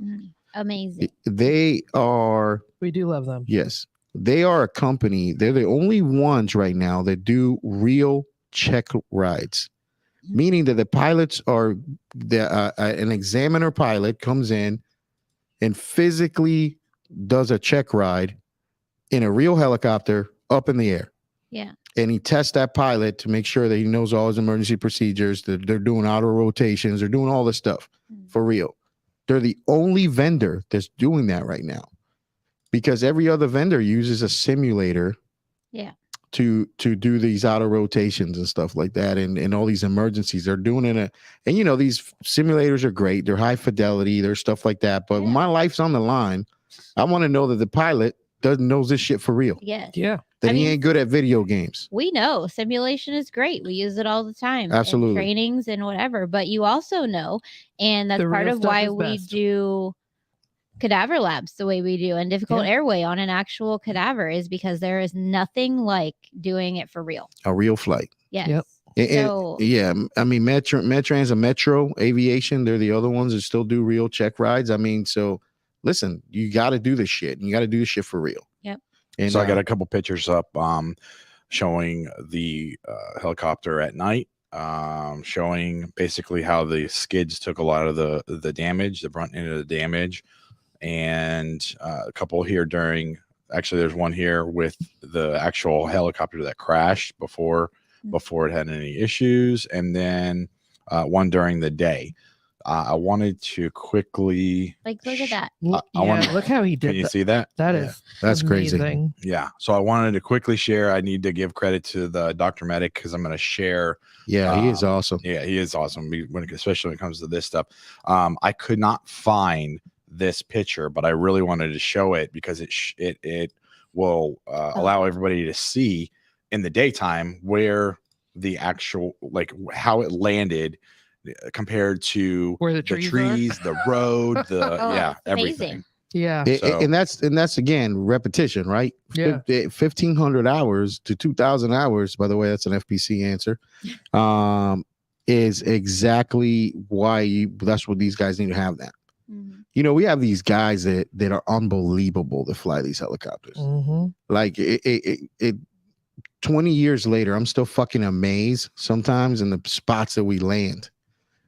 Amazing. They are. We do love them. Yes. They are a company. They're the only ones right now that do real check rides, meaning that the pilots are an examiner pilot comes in and physically does a check ride in a real helicopter up in the air. Yeah. And he tests that pilot to make sure that he knows all his emergency procedures, that they're doing auto rotations, they're doing all this stuff for real. They're the only vendor that's doing that right now, because every other vendor uses a simulator. Yeah. To do these auto rotations and stuff like that, and all these emergencies. They're doing it, and you know, these simulators are great. They're high fidelity. They're stuff like that. But when my life's on the line, I want to know that the pilot knows this shit for real. Yes. Yeah. That he ain't good at video games. We know simulation is great. We use it all the time. Absolutely. In trainings and whatever. But you also know, and that's The part real of stuff why is we best. do cadaver labs the way we do and difficult airway on an actual cadaver, is because there is nothing like doing it for real. A real flight. Yes. Yep. So Yeah, I mean, Metrans and Metro Aviation, they're the other ones that still do real check rides. I mean, so listen, you got to do this shit. And you got to do this shit for real. Yep. And So I got a couple pictures up showing the helicopter at night, showing basically how the skids took a lot of the damage, the brunt end of the damage, and a couple here during. Actually, there's one here with the actual helicopter that crashed before it had any issues, and then one during the day. I wanted to quickly look at that. Look how he did. Can you see that? That's amazing. crazy. Yeah. So I wanted to quickly share. I need to give credit to the Dr. Medic because I'm going to share. Yeah, he is awesome. Yeah, he is awesome. Especially when it comes to this stuff. I could not find this picture, but I really wanted to show it because it will allow everybody to see in the daytime where the actual, like, how it landed compared to where the trees, the road, everything. Yeah. And that's again repetition, right? Yeah. 1,500 hours to 2,000 hours, by the way, that's an FPC answer, is exactly why that's what these guys need to have that. Mm-hmm. You know, we have these guys that are unbelievable to fly these helicopters. Mm-hmm. Like it 20 years later, I'm still fucking amazed sometimes in the spots that we land,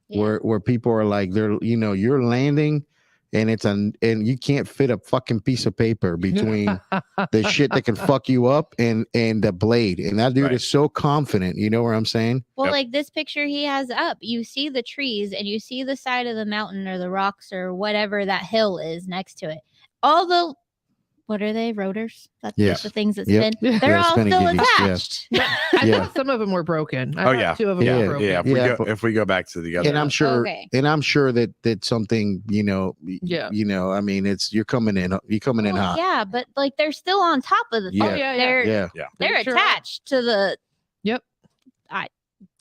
where people are like, you're landing and you can't fit a fucking piece of paper between the shit that can fuck you up and the blade. And that dude is so confident. You know what I'm saying? Well, like this picture he has up, you see the trees and you see the side of the mountain or the rocks or whatever that hill is next to it. All the, what are they? Rotors? That's the things that spin. They're all still attached. I thought some of them were broken. I thought two of them were broken. Yeah. If we go back to the other, and I'm sure that something, I mean, you're coming in hot. Yeah, but like they're still on top of the thing. They're attached to the. Yep.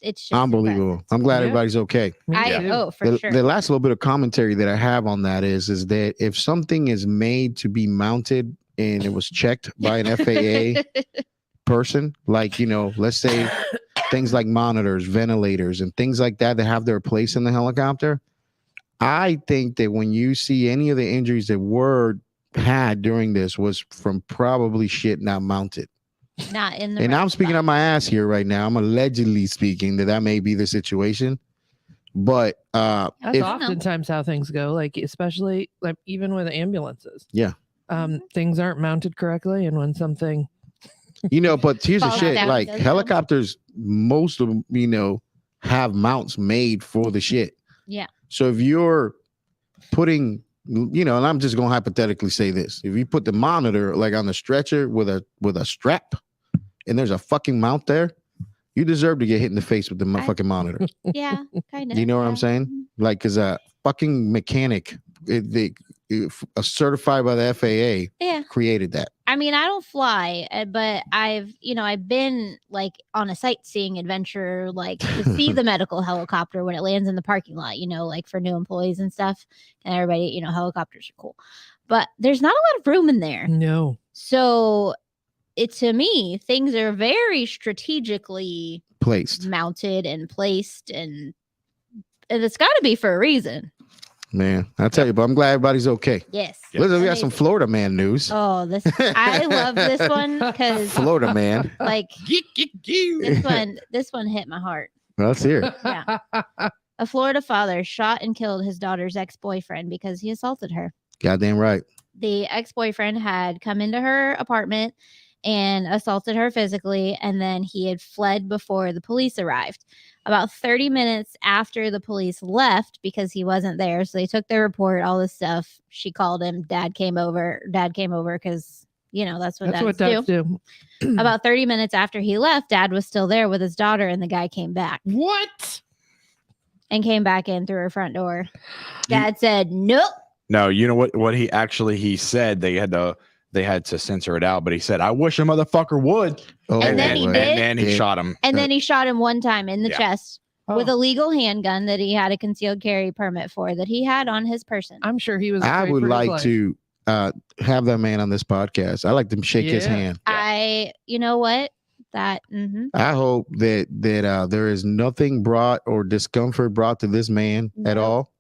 It's just unbelievable. impressive. I'm glad everybody's okay. For sure. The last little bit of commentary that I have on that is that if something is made to be mounted and it was checked by an FAA person, like, let's say things like monitors, ventilators, and things like that have their place in the helicopter. I think that when you see any of the injuries that were had during this was from probably shit not mounted. Not in the. And I'm speaking on my ass here right now. I'm allegedly speaking that may be the situation. But that's oftentimes how things go, like especially like even with ambulances. Yeah. Things aren't mounted correctly, and when something but here's the shit, like helicopters, most of them, have mounts made for the shit. Yeah. So if you're putting, and I'm just gonna hypothetically say this, if you put the monitor like on the stretcher with a strap and there's a fucking mount there, you deserve to get hit in the face with the fucking monitor. Yeah, kind of. You know what I'm saying? Like, because a fucking mechanic, certified by the FAA, created that. I mean, I don't fly, but I've been like on a sightseeing adventure, like to see the medical helicopter when it lands in the parking lot, like for new employees and stuff. And everybody, helicopters are cool, but there's not a lot of room in there. No. So to me, things are very strategically mounted and placed, and it's got to be for a reason. Man, I'll tell you, but I'm glad everybody's okay. Yes. Listen, we got some Florida man news. Oh, I love this one because Florida man. Like this one hit my heart. Let's hear it. Yeah. A Florida father shot and killed his daughter's ex-boyfriend because he assaulted her. Goddamn right. The ex-boyfriend had come into her apartment and assaulted her physically, and then he had fled before the police arrived. About 30 minutes after the police left, because he wasn't there, so they took their report, all this stuff. She called him. Dad came over because, that's what dads do. About 30 minutes after he left, Dad was still there with his daughter, and the guy came back. What? And came back in through her front door. Dad said, nope. No, you know what he said. They had to censor it out, but he said, I wish a motherfucker would. Oh, And then he did. And then he shot him. And then he shot him one time in the Yeah. chest with a legal handgun that he had a concealed carry permit for, that he had on his person. I'm sure he was. I afraid would for his like life. to have that man on this podcast. I like to shake his Yeah. hand. You know what? I hope that there is nothing brought or discomfort brought to this man at Nope. all.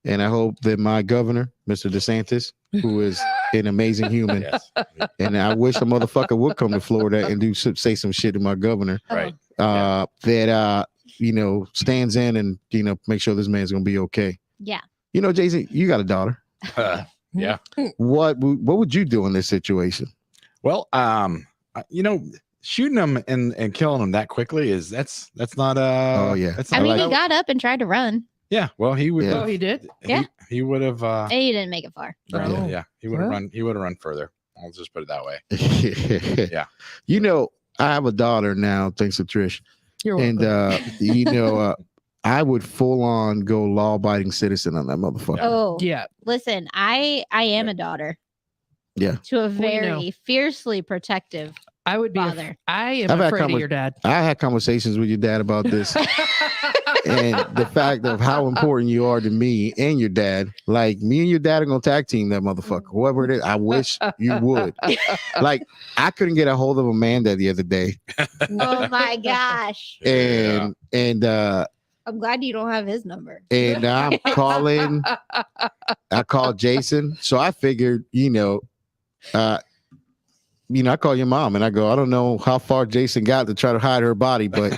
And I hope that my governor, Mr. DeSantis, who is an amazing human, Yes. and I wish a motherfucker would come to Florida and say some shit to my governor, Right. that stands in and make sure this man's gonna be okay. Yeah. Jay-Z, you got a daughter. Yeah. What would you do in this situation? Well, shooting him and killing him that quickly that's not Oh, yeah. That's I not, mean, he got up and tried to run. yeah. Well, he would. Yeah. Oh, he did. Yeah. He would have. And he didn't make it far. Right. Oh. Yeah. He would have Well. run. He would have run further. I'll just put it that way. Yeah. Yeah. I have a daughter now, thanks to Trish. You're welcome. And I would full on go law abiding citizen on that motherfucker. Oh, yeah. listen, I am a daughter. Yeah. To a We know. very fiercely protective I would be. father. I am I've had afraid of your dad. I had conversations with your dad about this and the fact of how important you are to me and your dad. Like, me and your dad are gonna tag team that motherfucker. Whoever it is, I wish you would. Like, I couldn't get a hold of Amanda the other day, Oh my gosh. and I'm glad you don't have his number. and I'm calling. I called Jason, so I figured, I call your mom and I go, I don't know how far Jason got to try to hide her body, but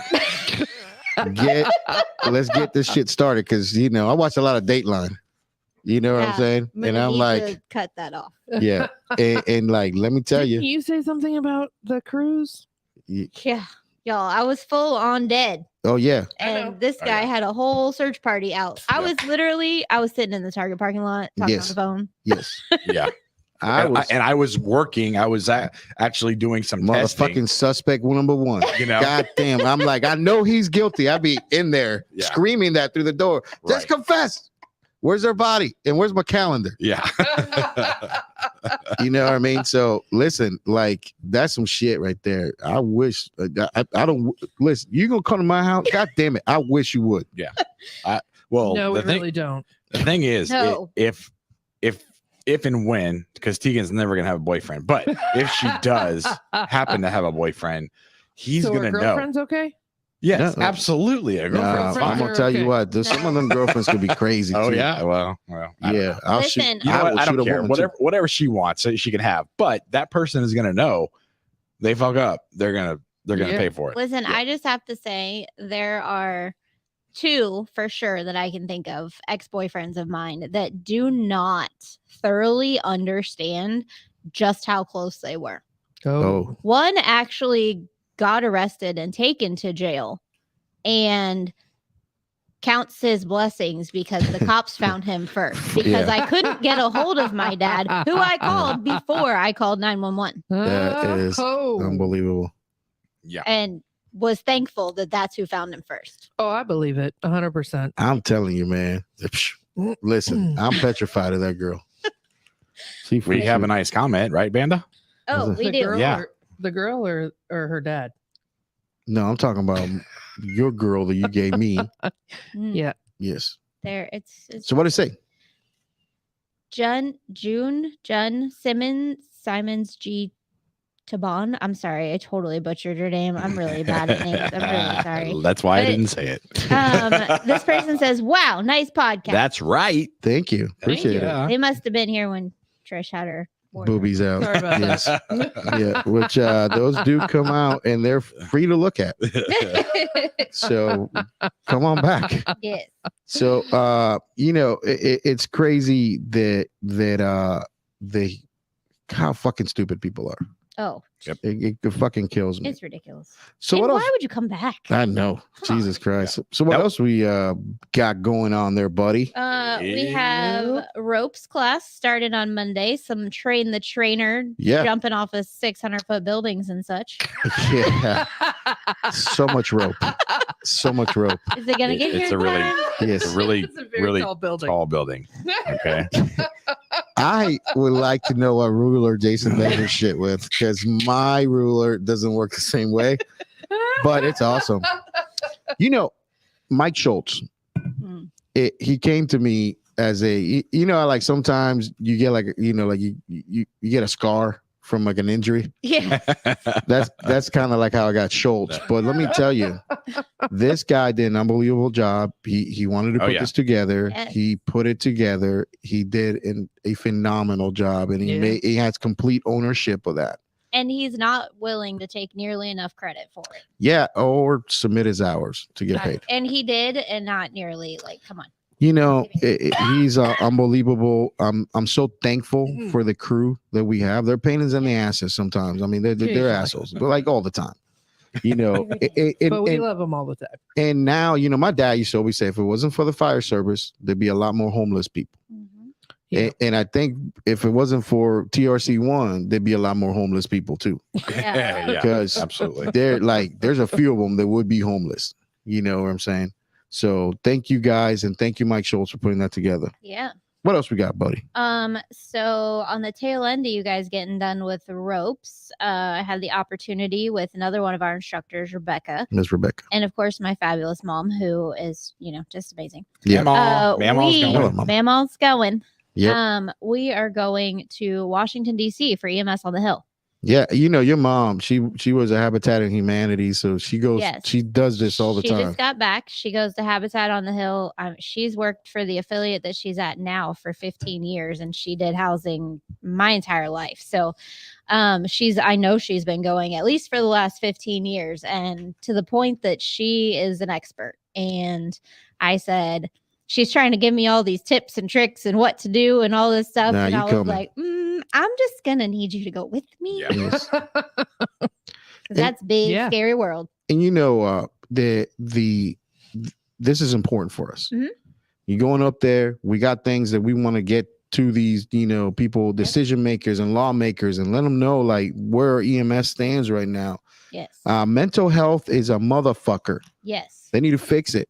let's get this shit started, because I watch a lot of Dateline. You know what I'm Yeah. saying? I'm And gonna I'm need like, to cut that off. yeah, and like, let me tell Didn't you, you say something about the cruise? Yeah. Y'all, I was full on dead. oh yeah, And this Oh, guy yeah. had a whole search party out. I was sitting in the Target parking lot talking Yes. on the phone. yes, Yeah. I was I was working. I was actually doing some testing. motherfucking suspect number one. You know. God damn, I'm like, I know he's guilty. I'd be in there Yeah. screaming that through the door. Just Right. confess. Where's her body? And where's my calendar? Yeah. You know what I mean? So listen, like, that's some shit right there. I wish I don't listen. You gonna come to my house? God damn it! I wish you would. Well, No, we the thing, really don't. the thing is, No. if and when, because Tegan's never gonna have a boyfriend, but if she does happen to have a boyfriend, he's so gonna our know. girlfriend's okay. Yes, No. absolutely. A Nah, girlfriend's girlfriends I'm fine. gonna are tell you okay. what. Some of them girlfriends could be crazy. Oh too. yeah. Well. I don't Yeah. know. I'll Listen, shoot. You know I what? will I shoot don't a care. woman, too. Whatever she wants, she can have. But that person is gonna know. They fuck up. They're gonna Yeah. pay for it. Listen, Yeah. I just have to say there are two for sure that I can think of, ex-boyfriends of mine, that do not thoroughly understand just how close they were. Oh, One actually got arrested and taken to jail and counts his blessings because the cops found him first, because Yeah. I couldn't get a hold of my dad, who I called before I called 911, That is unbelievable. Yeah. and was thankful that that's who found him first. Oh, I believe it 100%. I'm telling you, man. Listen, I'm petrified of that girl. She We have a nice comment, right, Banda? Oh, Was it- we The do. girl, Yeah. the girl or her dad. No, I'm talking about your girl that you gave me. Mm, Yeah. Yes. There, it's So what did it say? Jun Simons G. Tabon. I'm sorry, I totally butchered your name. I'm really bad at names. I'm really sorry. That's why I But- didn't say it. This person says, "Wow, nice podcast." That's right. Thank you. Appreciate it. They must have been here when Trish had her wardrobe. Boobies out. Sorry about Yes. that. Yeah, which those do come out and they're free to look at. So come on back. Yes. So it's crazy that they how fucking stupid people are. Oh, It fucking kills me. it's ridiculous. So And what else? why would you come back? I know. Come Jesus Christ. So what else we got going on there, buddy? We have ropes class started on Monday. Some train the trainer Yeah. jumping off of 600-foot buildings and such. Yeah. So much rope. So much rope. Is it gonna get It's here? a really, Yes. it's a really, It's a very really tall building. tall building. Okay. I would like to know what ruler Jason measures shit with, because my ruler doesn't work the same way, but it's awesome. You know, Mike Schultz, Mm. he came to me as a, like sometimes you get like, like you get a scar from like an injury. Yeah. That's kind of like how I got Schultz. But let me tell you, this guy did an unbelievable job. He wanted to put this together. Yes. He put it together. He did a phenomenal job, and he has complete ownership of that. And he's not willing to take nearly enough credit for it. Yeah, or submit his hours to get paid. And he did, and not nearly. Like, come on. He's unbelievable. I'm so thankful for the crew that we have. They're pains in the asses sometimes. I mean, they're assholes, but like all the time. But we love them all the time. And now, my dad used to always say, if it wasn't for the fire service, there'd be a lot more homeless people. And I think if it wasn't for TRC1, there'd be a lot more homeless people too. Yeah. Because absolutely. There's a few of them that would be homeless. You know what I'm saying? So thank you guys, and thank you, Mike Schultz, for putting that together. Yeah. What else we got, buddy? So on the tail end of you guys getting done with the ropes, I had the opportunity with another one of our instructors, Rebecca. Miss Rebecca. And of course, my fabulous mom, who is, just amazing. Yeah. Mama's going. Yep. We are going to Washington, D.C. for EMS on the Hill. Yeah, your mom, she was a Habitat and Humanity, so she goes, she does this all the time. She just got back. She goes to Habitat on the Hill. She's worked for the affiliate that she's at now for 15 years, and she did housing my entire life. So I know she's been going at least for the last 15 years, and to the point that she is an expert. And I said, she's trying to give me all these tips and tricks and what to do and all this stuff. Nah, and I was coming. like, I'm just going to need you to go with me. Yes. That's big, scary world. And this is important for us. Mhm. You're going up there. We got things that we want to get to these, people, decision makers and lawmakers, and let them know like where EMS stands right now. Yes. Mental health is a motherfucker. Yes. They need to fix it.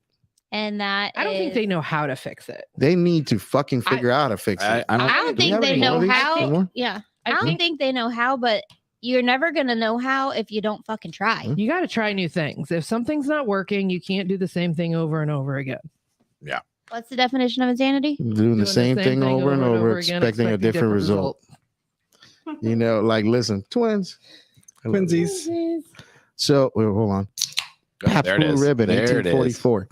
And that I don't think they know how to fix it. They need to fucking figure out how to fix it. I don't Do we think have they any more know of these how. anymore? Yeah. I don't think they know how, but you're never going to know how if you don't fucking try. You got to try new things. If something's not working, you can't do the same thing over and over again. Yeah. What's the definition of insanity? Doing the same thing over and over, again, expecting a different result. Like, listen, twins. Twinsies. So, wait, hold on. Pabst There it Blue is. Ribbon, There it is. 1844.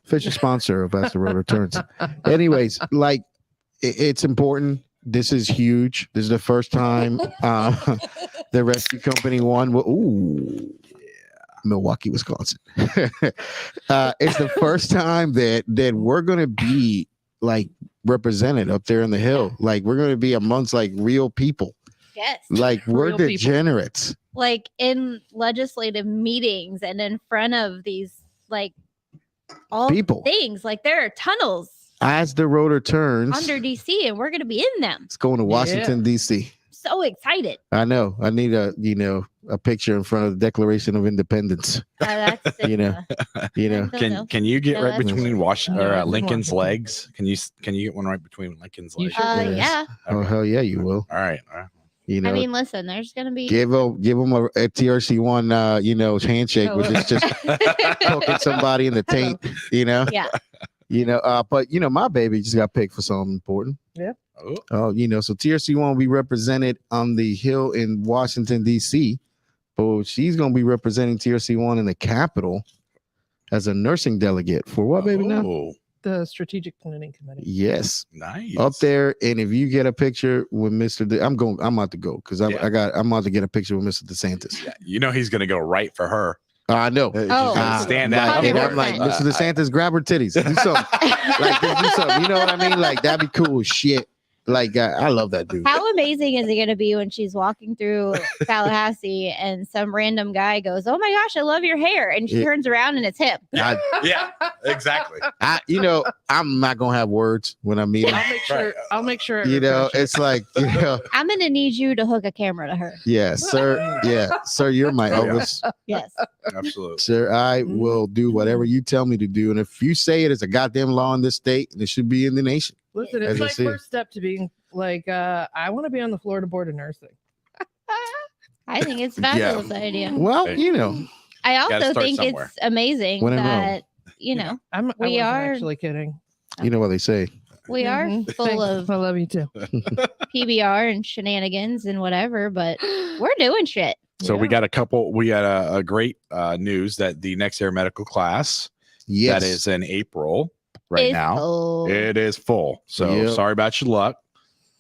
Official sponsor of As the Rotor Turns. Anyways, like, it's important. This is huge. This is the first time the rescue company won. Milwaukee, Wisconsin. It's the first time that we're going to be like represented up there in the hill. Like, we're going to be amongst like real people. Yes. Like, we're Real people. degenerates. Like in legislative meetings and in front of these, like, all People. things. Like, there are tunnels As the Rotor Turns. under DC, and we're going to be in them. It's going to Washington, D.C. So excited. I know. I need a picture in front of the Declaration of Independence. That's Can you get No, right that's- between No, Lincoln's legs? Can you get one right between Lincoln's You legs? sure can. Yeah. Oh, hell yeah, you will. All right. I mean, listen, there's going to be. give them a TRC1, handshake, which is just poking somebody in the taint, Yeah. But my baby just got picked for something important. Yeah. So TRC1 will be represented on the Hill in Washington, D.C. But she's going to be representing TRC1 in the Capitol as a nursing delegate for what, baby? Now, The Strategic Planning Committee. yes, Nice. up there. And if you get a picture with Mr. I'm about to go because I'm about to get a picture with Mr. DeSantis. Yeah, he's gonna go right for her. I know. Stand like, out. and I'm like, Mr. DeSantis, grab her titties. Do something. Like, do something. You know what I mean? Like, that'd be cool as shit. Like, I love that dude. How amazing is it going to be when she's walking through Tallahassee and some random guy goes, "Oh my gosh, I love your hair," and she turns around and it's him. Yeah, exactly. I'm not gonna have words when I meet him. I'll make sure. It's like, I'm going to need you to hook a camera to her. yeah, sir. Yeah, sir. You're my Elvis. Yes. Absolutely. Sir, I will do whatever you tell me to do. And if you say it is a goddamn law in this state, it should be in the nation. Listen, As it's I my see. first step to being like, I want to be on the Florida Board of Nursing. I think it's a fabulous idea. Well, Hey. I Gotta also start think somewhere. it's amazing When in Rome. that, I We wasn't are- actually kidding. You know what they say. we are Mhm. full Thanks. of I love you too. PBR and shenanigans and whatever, but we're doing shit. So we got a great news that the next air medical class Yes. that is in April right It's now. full. It is full. So Yep. sorry about your luck.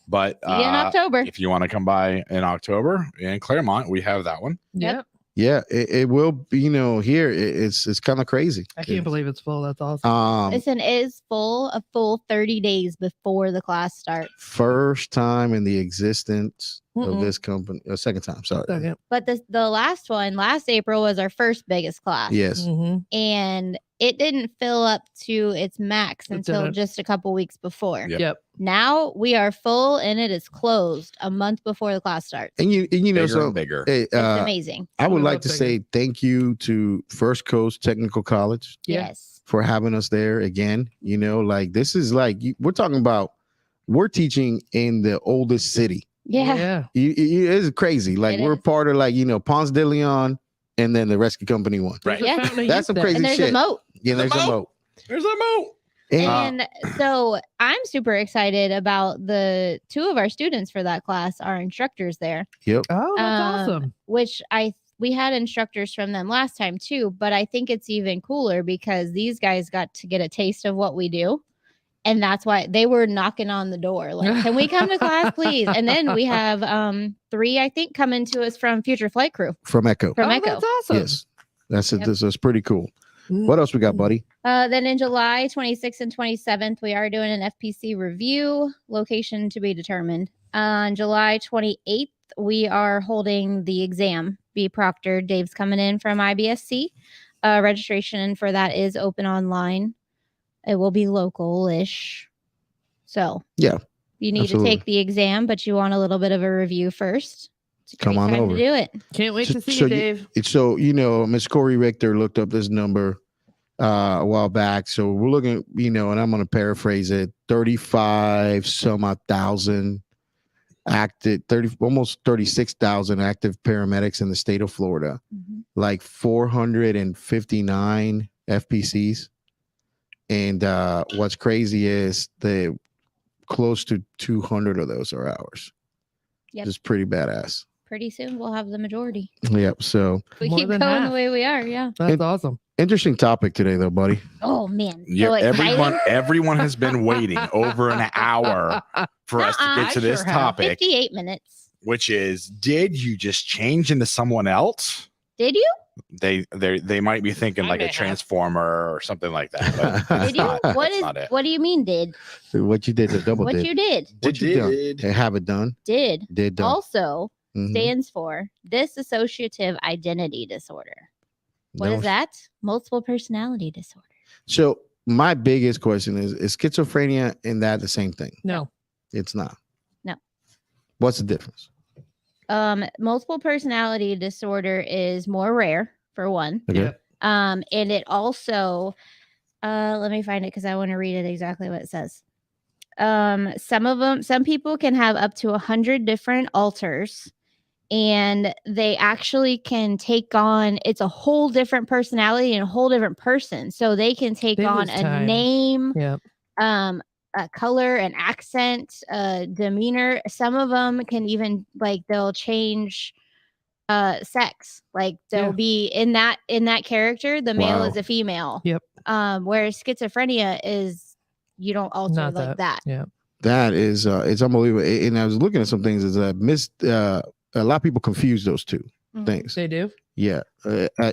But See you in October. if you want to come by in October in Claremont, we have that one. Yep. Yeah, it will be, here it's kind of crazy. I can't believe it's full. That's awesome. Listen, it is a full 30 days before the class starts. First time in the existence of Mm-mm. this company. Second time, sorry. Second. But the last one, last April, was our first biggest class. Yes. Mhm. And it didn't fill up to its max It until didn't. just a couple weeks before. Yep. Yep. Now we are full and it is closed a month before the class starts. And you know, Bigger so and bigger. hey, It's amazing. I would We like love to bigger. say thank you to First Coast Technical College Yeah. Yes. for having us there again. This is we're talking about, we're teaching in the oldest city. Yeah. It's crazy. Like, It we're is. part of Ponce de Leon and then the rescue company one. There's a Yeah. fountain of That's youth some there. crazy And there's shit. a moat. Yeah, there's a moat. moat. There's a moat. And And so I'm super excited about the two of our students for that class, our instructors there, Oh, that's awesome. which we had instructors from them last time too, but I think it's even cooler because these guys got to get a taste of what we do. And that's why they were knocking on the door. Like, can we come to class, please? And then we have 3, I think, coming to us from Future Flight Crew from Echo. from Oh, Echo. that's awesome. Yes. That's it. Yep. This is pretty cool. Mm. What else we got, buddy? Then in July 26th and 27th, we are doing an FPC review, location to be determined. On July 28th, we are holding the exam, be proctored. Dave's coming in from IBSC. Registration for that is open online. It will be local-ish. So Yeah, you need absolutely. to take the exam, but you want a little bit of a review first. It's a Come great on time over. to do it. Can't wait So- to see so you, you- Dave. So, Miss Corey Richter looked up this number a while back. So we're looking, and I'm going to paraphrase it, 35 some odd thousand active, almost 36,000 active paramedics in the state of Florida, like 459 FPCs. And what's crazy is the close to 200 of those are ours. Yep. It's pretty badass. Pretty soon we'll have the majority. Yep. So If we More keep than going half. the way we are, yeah. That's awesome. interesting topic today, though, buddy. Oh man. Yeah, So exciting. everyone has been waiting over an hour for us to Nuh-uh. get to I this sure have. topic, 58 minutes. which is, did you just change into someone else? Did you? They might be thinking I like may a have. transformer or something like that. But it's Did you? not. What That's is? not it. What do you mean? Did? What you did, the double What did. you did? What you done? Hey, have it done. Did. Did done. Also Mhm. stands for dissociative identity disorder. What No is that? Multiple personality disorder. So my biggest question is schizophrenia and that the same thing? No. It's not. No. What's the difference? Multiple personality disorder is more rare for one. Okay. Yeah. And it also, let me find it because I want to read it exactly what it says. Some people can have up to 100 different alters, and they actually can take on, it's a whole different personality and a whole different person. So they can take They on lose a time. name, Yep. a color, an accent, demeanor. Some of them can even they'll change sex. Like they'll Yeah. be in that character, the male Wow. is a female. Yep. Whereas schizophrenia is you don't alter Not like that. Yeah. That is it's unbelievable. And I was looking at some things as I missed a lot of people confuse those two Mhm. things. They do. Yeah.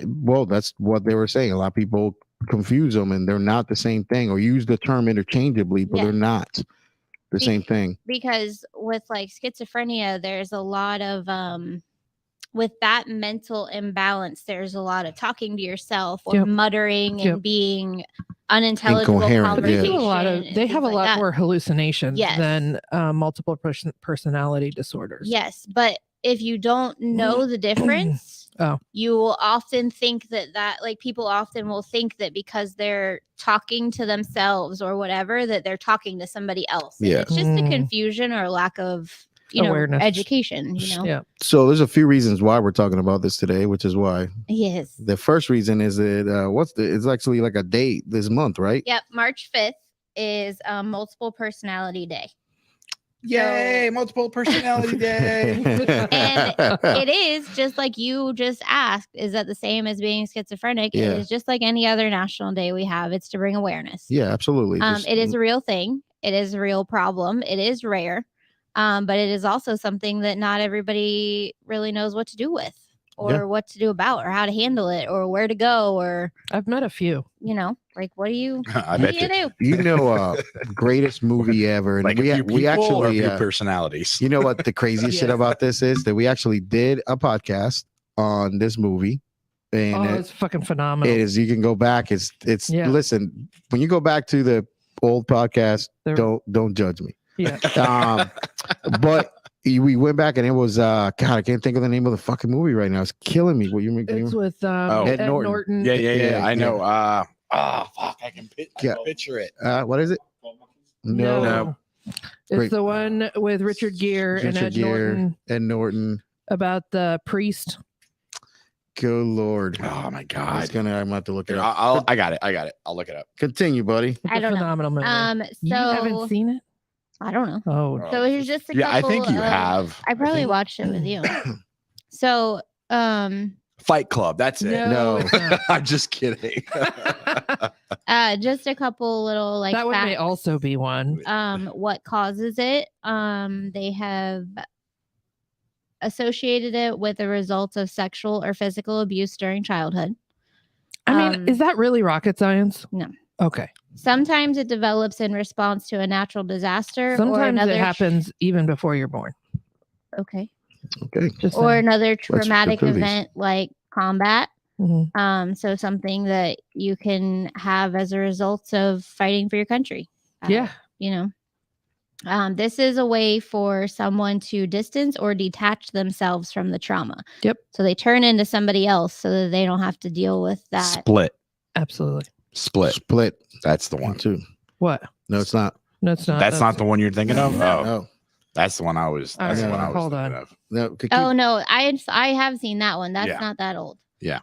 Well, that's what they were saying. A lot of people confuse them and they're not the same thing or use the term interchangeably, but Yeah. they're not. the same thing. Because with like schizophrenia, there's a lot of with that mental imbalance, there's a lot of talking to yourself or muttering and being unintelligible Incoherent, They yeah. do a lot of. conversation They and have a things lot like that. more hallucinations Yes. than multiple personality disorders. Yes, but if you don't know the difference, you will often think that like people often will think that because they're talking to themselves or whatever, that they're talking to somebody else. And it's just a confusion or lack of Awareness. Education. Yeah. So there's a few reasons why we're talking about this today, which is why. Yes. The first reason is that it's actually like a date this month, right? Yep. March 5th is Multiple Personality Day. Yay, multiple personality day. And it is just like you just asked, is that the same as being schizophrenic? Yeah. It is just like any other national day we have. It's to bring awareness. Yeah, absolutely. It is a real thing. It is a real problem. It is rare. But it is also something that not everybody really knows what to do with or what to do about or how to handle it or where to go or I've met a few. Like what do you I what bet do you do? You know, greatest movie ever. And like we actually a few personalities. You know what the craziest shit about this is? That we actually did a podcast on this movie. And it's fucking phenomenal. It is. You can go back. It's listen, when you go back to the old podcast, don't judge me. Yeah. But we went back and it was God, I can't think of the name of the fucking movie right now. It's killing me. It's with Ed Norton. Yeah. I know. Fuck, I can picture it. What is it? No. It's the one with Richard Gere and Ed Norton. Ed Norton. About the priest. Good Lord. Oh my God. I'm gonna have to look it up. I got it. I'll look it up. Continue, buddy. I don't phenomenal know. Movie. You haven't seen it? I don't know. Oh. So here's just a couple. Yeah, I think you have. I probably watched it with you. So Fight Club. That's it. No. I'm just kidding. Just a couple little like that one may also be one. What causes it? They have associated it with the results of sexual or physical abuse during childhood. I mean, is that really rocket science? No. Okay. Sometimes it develops in response to a natural disaster. Sometimes or it happens even before you're born. Okay. Just or saying. another traumatic event like combat. Mm-hmm. So something that you can have as a result of fighting for your country. Yeah. This is a way for someone to distance or detach themselves from the trauma. Yep. So they turn into somebody else so that they don't have to deal with that. Split. Absolutely. Split. That's the one too. What? No, it's not. No, it's not. That's not the one you're thinking of. Oh, No. that's the one I was. That's the one I was Hold thinking on. of. No. Oh no, I have seen that one. That's Yeah. not that old. Yeah.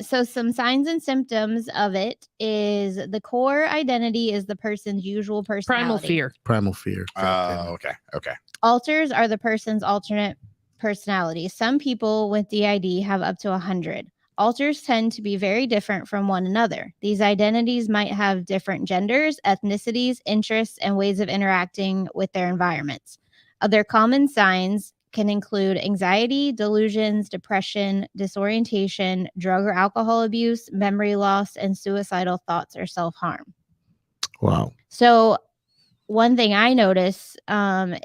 So some signs and symptoms of it is the core identity is the person's usual personality. Primal fear. Okay. Alters are the person's alternate personality. Some people with D.I.D have up to 100. Alters tend to be very different from one another. These identities might have different genders, ethnicities, interests, and ways of interacting with their environments. Other common signs can include anxiety, delusions, depression, disorientation, drug or alcohol abuse, memory loss, and suicidal thoughts or self-harm. Wow. So one thing I notice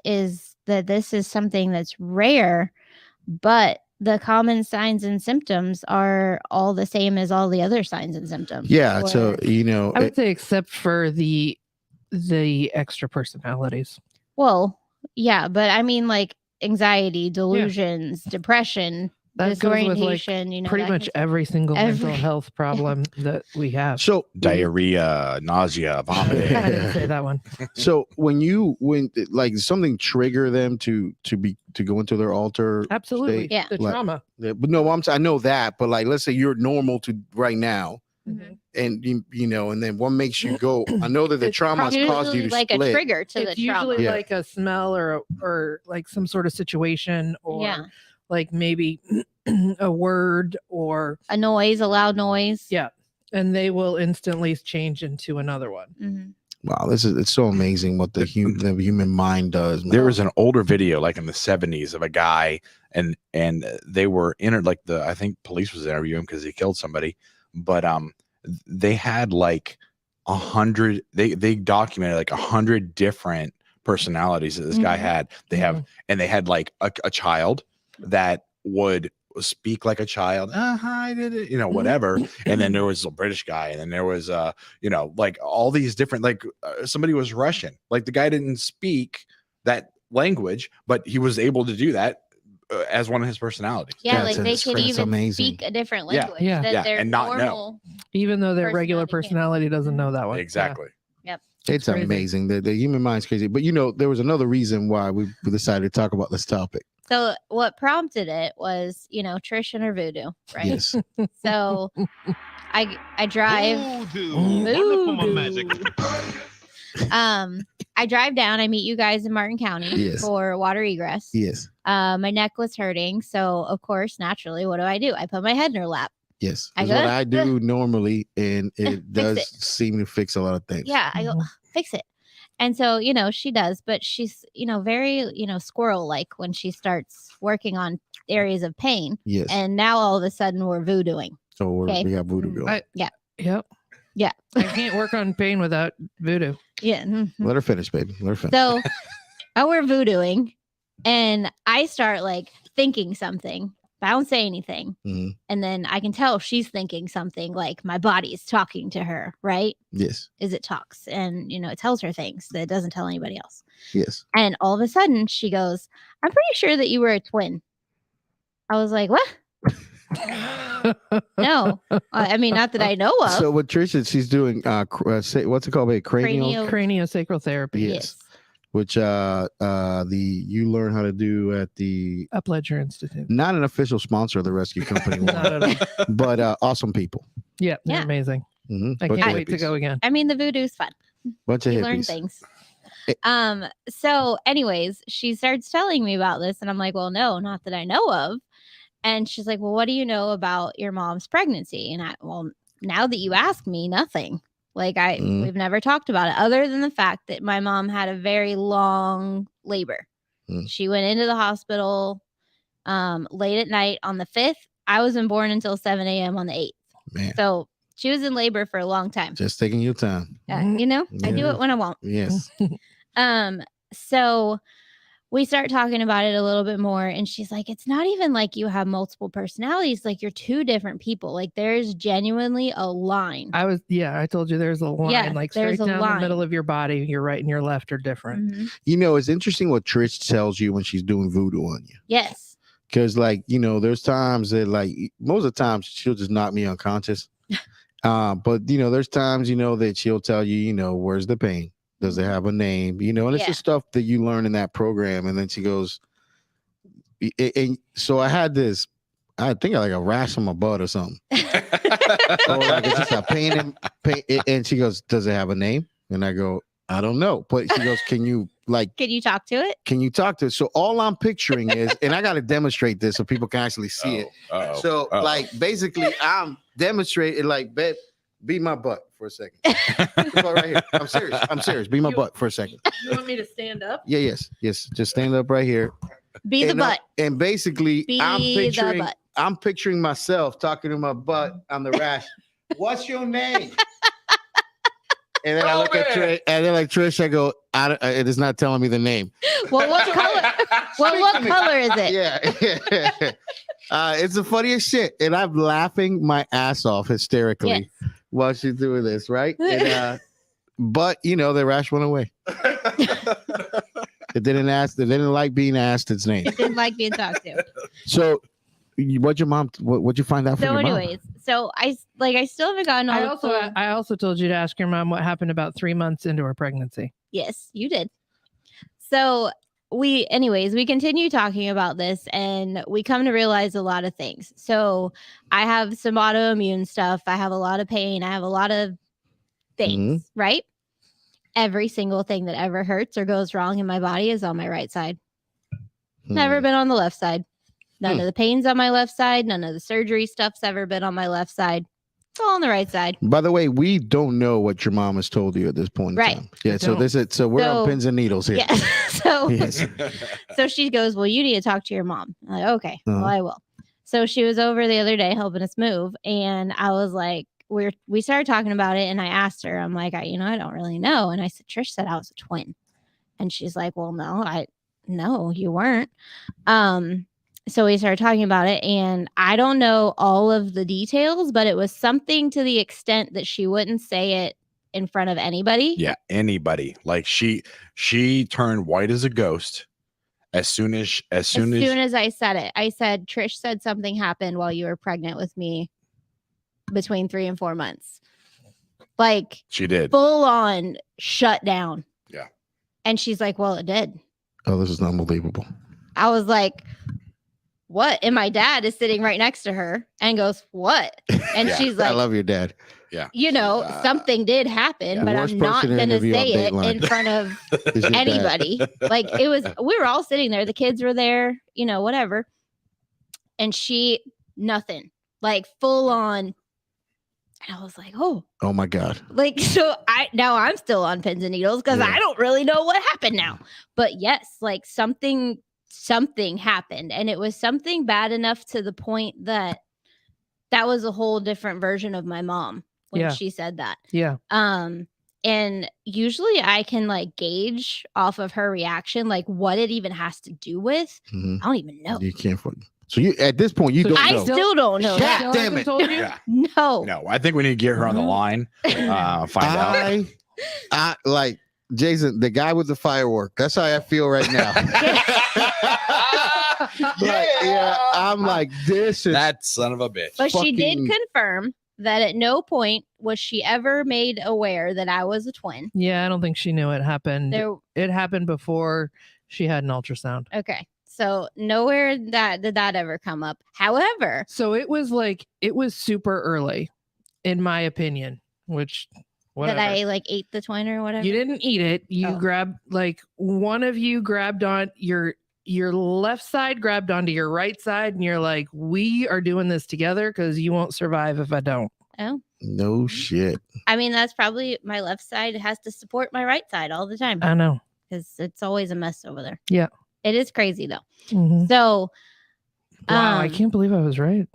is that this is something that's rare, but the common signs and symptoms are all the same as all the other signs and symptoms. Yeah. Or- So, I would say except for the extra personalities. Well, yeah, but I mean like anxiety, delusions, depression, That goes with like disorientation, pretty that much kind of every single mental every- health problem that we have. So Diarrhea, nausea, vomiting. I didn't say that one. So when like something trigger them to go into their alter Absolutely. state? Yeah. The Like- trauma. Yeah, but no, I know that, but like let's say you're normal to right now, Mhm. and and then what makes you go? I know that the It's trauma has caused you usually to like split. a trigger to It's the trauma. usually Yeah. like a smell or like some sort of situation or Yeah. like maybe a word or A noise, a loud noise. yeah, and they will instantly change into another one. Mhm. Wow, it's so amazing what the human mind does. Man. There was an older video like in the 70s of a guy and they were I think police was interviewing him because he killed somebody, but they had like 100 they documented like 100 different personalities that this guy had. They have, and they had like a child that would speak like a child. Hi, whatever. And then there was a British guy, and then there was like all these different, like somebody was Russian. Like the guy didn't speak that language, but he was able to do that as one of his personalities. Yeah, like they could even speak a different language. Yeah. That their and not normal know. Even though their regular personality doesn't know that one. Exactly. Yep. It's crazy. amazing. The human mind's crazy. But there was another reason why we decided to talk about this topic. So what prompted it was, Trish and her voodoo, right? Yes. So I drive. Voodoo. I drive down. I meet you guys in Martin County for water egress. Yes. My neck was hurting, so of course, naturally, what do? I put my head in her lap. Yes. That's what I do normally, and it does seem to fix a lot of things. Yeah, I go fix it. And so, she does, but she's, very, squirrel-like when she starts working on areas of pain. Yes. And now all of a sudden we're voodooing. So we got voodoo going. Yeah. Yep. Yeah. I can't work on pain without voodoo. Yeah. Let her finish, baby. Let her finish. So we're voodooing, and I start like thinking something, but I don't say anything. Mm-hmm. And then I can tell she's thinking something, like my body is talking to her, right? Yes. As it talks, and it tells her things that it doesn't tell anybody else. Yes. And all of a sudden she goes, "I'm pretty sure that you were a twin." I was like, "What?" No, I mean, not that I know of. So what Trish, she's doing what's it called, babe? Craniosacral therapy. Yes. Which you learn how to do at the Upledger Institute. Not an official sponsor of the rescue company, but awesome people. Yeah, they're amazing. Mm-hmm. I can't wait to go again. I mean, the voodoo's fun. Bunch of you hippies. learn things. So anyways, she starts telling me about this, and I'm like, well, no, not that I know of. And she's like, well, what do you know about your mom's pregnancy? And now that you ask me, nothing. Like we've never talked about it, other than the fact that my mom had a very long labor. She went into the hospital late at night on the 5th. I wasn't born until 7 a.m. on the 8th. Man. So she was in labor for a long time. Just taking your time. I do it when I want. Yes. So we start talking about it a little bit more, and she's like, it's not even like you have multiple personalities. Like, you're two different people. Like, there's genuinely a line. I told you there's a line, like straight down the middle of your body. Your right and your left are different. Mm-hmm. It's interesting what Trish tells you when she's doing voodoo on you. Yes. Because there's times that most of the times she'll just knock me unconscious. But there's times, that she'll tell you, where's the pain? Does it have a name? And it's just stuff that you learn in that program. And then she goes, and so I had this, I think I like a rash on my butt or something. Or it's just a pain. And she goes, does it have a name? And I go, I don't know. But she goes, can you talk to it? Can you talk to it? So all I'm picturing is, and I got to demonstrate this so people can actually see it. So basically I'm demonstrating be my butt for a second. Right here. I'm serious. Be my butt for a second. You want me to stand up? Yeah, yes. Just stand up right here. Be the butt. And basically, I'm picturing myself talking to my butt on the rash. What's your name? And then I look at Trish, and then Trish, I go, it is not telling me the name. Well, what color? What color is it? Yeah. It's the funniest shit, and I'm laughing my ass off hysterically while she's doing this, right? And, but the rash went away. It didn't like being asked its name. It didn't like being talked to. So what'd you find out from your mom? So anyways, I still haven't gotten all I also told you to ask your mom what happened about 3 months into her pregnancy. Yes, you did. So we continue talking about this, and we come to realize a lot of things. So I have some autoimmune stuff. I have a lot of pain. I have a lot of things, right? Every single thing that ever hurts or goes wrong in my body is on my right side. Never been on the left side. None of the pain's on my left side. None of the surgery stuff's ever been on my left side. It's all on the right side. By the way, we don't know what your mom has told you at this point in time. Yeah, so we're on pins and needles here. Yeah. So she goes, well, you need to talk to your mom. I'm like, okay, well, I will. So she was over the other day helping us move, and I was like, we started talking about it, and I asked her, I'm like, I don't really know. And I said, Trish said I was a twin. And she's like, well, no, you weren't. So we started talking about it, and I don't know all of the details, but it was something to the extent that she wouldn't say it in front of anybody. Yeah, anybody. Like she turned white as a ghost as soon as As soon as I said it. I said, Trish said something happened while you were pregnant with me between 3 and 4 months. Like she did. Full on shut down. Yeah. And she's like, well, it did. Oh, this is unbelievable. I was like, what? And my dad is sitting right next to her and goes, what? And Yeah. she's like, I love your dad. Yeah. you know, something did happen, Yeah. but Worst I'm not person to going to interview on say it Dateline in front of Is your dad. anybody. Like it was, we were all sitting there. The kids were there, you know, whatever. And she, nothing, like full on. And I was like, oh Oh my God. like, so now I'm still on pins and needles because Yeah. I don't really know what happened now. But yes, like something happened, and it was something bad enough to the point that was a whole different version of my mom when Yeah. she said that. Yeah. And usually I can like gauge off of her reaction, like what it even has to do with. Mhm. I don't even know. You can't. So you at this point you So don't I know. still don't know God that. Still damn hasn't it. told you? Yeah. No. No, I think we need to get her on the line. Find out. I like Jason, the guy with the firework. That's how I feel right now. Like, yeah, I'm like, this is That son of a bitch. But she did fucking- confirm that at no point was she ever made aware that I was a twin. Yeah, I don't think she knew it happened. There, It happened before she had an ultrasound. okay. So nowhere did that ever come up. However, So it was super early, in my opinion, which whatever. that I like ate the twin or whatever. You didn't eat it. You Oh. grabbed, like, one of you grabbed on your left side, grabbed onto your right side, and you're like, we are doing this together because you won't survive if I don't. Oh, no shit. I mean, that's probably my left side has to support my right side all the time I know. because it's always a mess over there. Yeah. It is crazy though. Mhm. So, Wow, I can't believe I was right.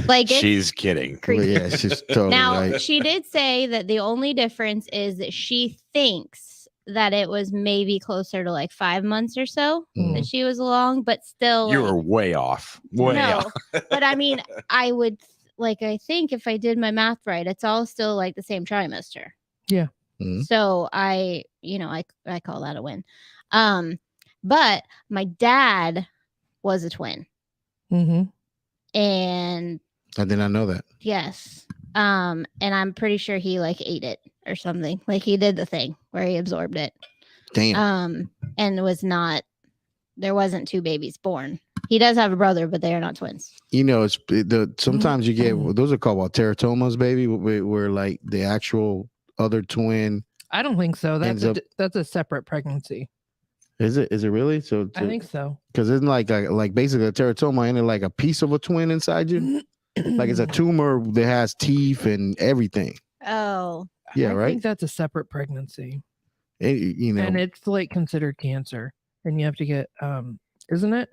like, it's She's kidding. Well, creepy. yeah, she's totally Now, right. she did say that the only difference is that she thinks that it was maybe closer to like 5 months or so Mm. that she was along, but still, You like, were way off. Way off. But I mean, I would I think if I did my math right, it's all still like the same trimester. Yeah. Mhm. So I call that a win. But my dad was a twin, Mm-hmm. and I did not know that. yes. And I'm pretty sure he like ate it or something. Like he did the thing where he absorbed it. Damn. And there wasn't 2 babies born. He does have a brother, but they are not twins. You know, sometimes you get those are called teratomas, baby, where like the actual other twin. I don't think so. Ends That's a separate pregnancy. Is it really? So I think so. because isn't like basically a teratoma and like a piece of a twin inside you? Like it's a tumor that has teeth and everything. Oh, Yeah, I right. think that's a separate pregnancy. You know, And it's like considered cancer. And you have to get isn't it?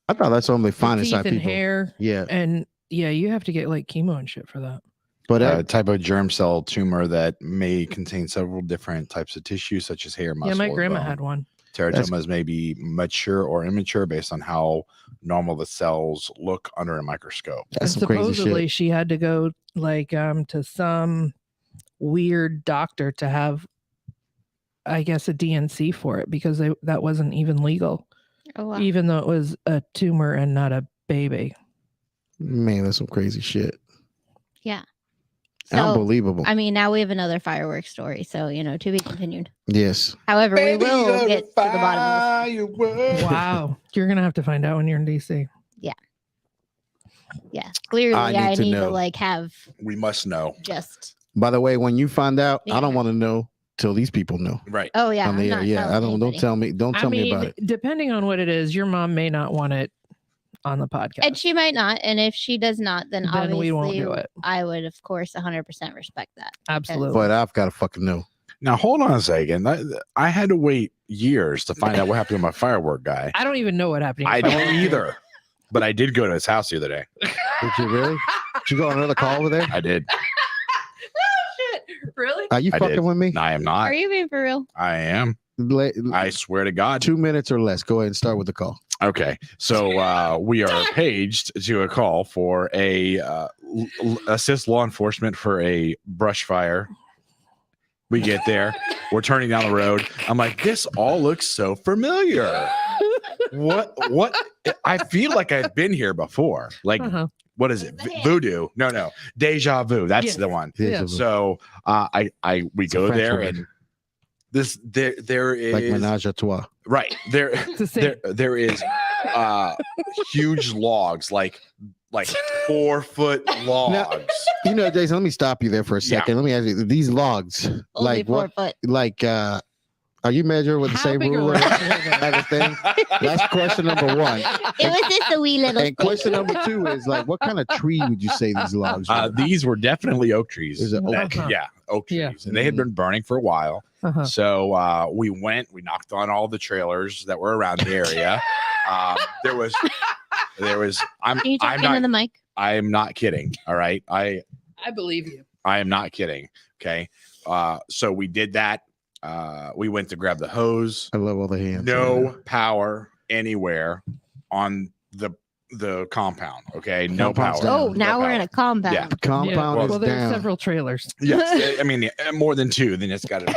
I thought that's only fine Teeth inside and people. hair. Yeah, And yeah, you have to get like chemo and shit for that. but A type of germ cell tumor that may contain several different types of tissue, such as hair, muscle. Yeah, my or grandma bone. had one. Teratomas may be mature or immature based on how normal the cells look under a microscope. that's And some crazy supposedly shit. she had to go like to some weird doctor to have, I guess, a DNC for it because that wasn't even legal, oh wow. even though it was a tumor and not a baby. Man, that's some crazy shit. Yeah. Unbelievable. I mean, now we have another fireworks story. So, to be continued. Yes. However, we will get to the bottom of this. Wow. You're going to have to find out when you're in DC. Yeah. Clearly, I need I to need to know. like have We must know. just. By the way, when you find out, I don't Yeah. want to know till these people know. Right. Oh, yeah. On the air. I'm not Yeah, I telling don't anybody. tell me. Don't tell me about it. Depending on what it is, your mom may not want it on the podcast. And she might not. And if she does not, then obviously we won't do it. I would, of course, 100% respect that. Absolutely. But I've got to fucking know. Now, hold on a second. I had to wait years to find out what happened to my firework guy. I don't even know what happened. I don't either. But I did go to his house the other day. Did you really? Did you go on another call over there? I did. Shit. Really? Are you I fucking did. with me? I am not. Are you being for real? I am. I swear to God. 2 minutes or less. Go ahead and start with the call. Okay, so we are paged to a call for a assist law enforcement for a brush fire. We get there, we're turning down the road. I'm like, this all looks so familiar. What? I feel like I've been here before. Like, what is it? Voodoo? No, deja vu. That's the one. Yeah. So we go there and there is Like menage a trois. right there. There is huge logs, like 4 foot logs. You know, Jason, let me stop you there for a second. Let me ask you, these logs, Only like 4 what, foot. like, are you measuring with the How same big a ruler? rock Kind of thing? That's question number one. It was just a wee little And stick. question number two is like, what kind of tree would you say these logs were? These were definitely oak trees. Is it oak? Yeah, oak trees. Yeah. And they had been burning for a while. Uh-huh. So we knocked on all the trailers that were around the area. There was Can you talk into the mic? I am not kidding. All right. I believe you. I am not kidding. Okay. So we did that. We went to grab the hose. I love all the hands. No power anywhere on the compound. Okay. No Compound's power. down. Oh, No now we're in a compound. Yeah. Compound Well, is there are down. several trailers. Yes. I mean, more than 2, then it's got to be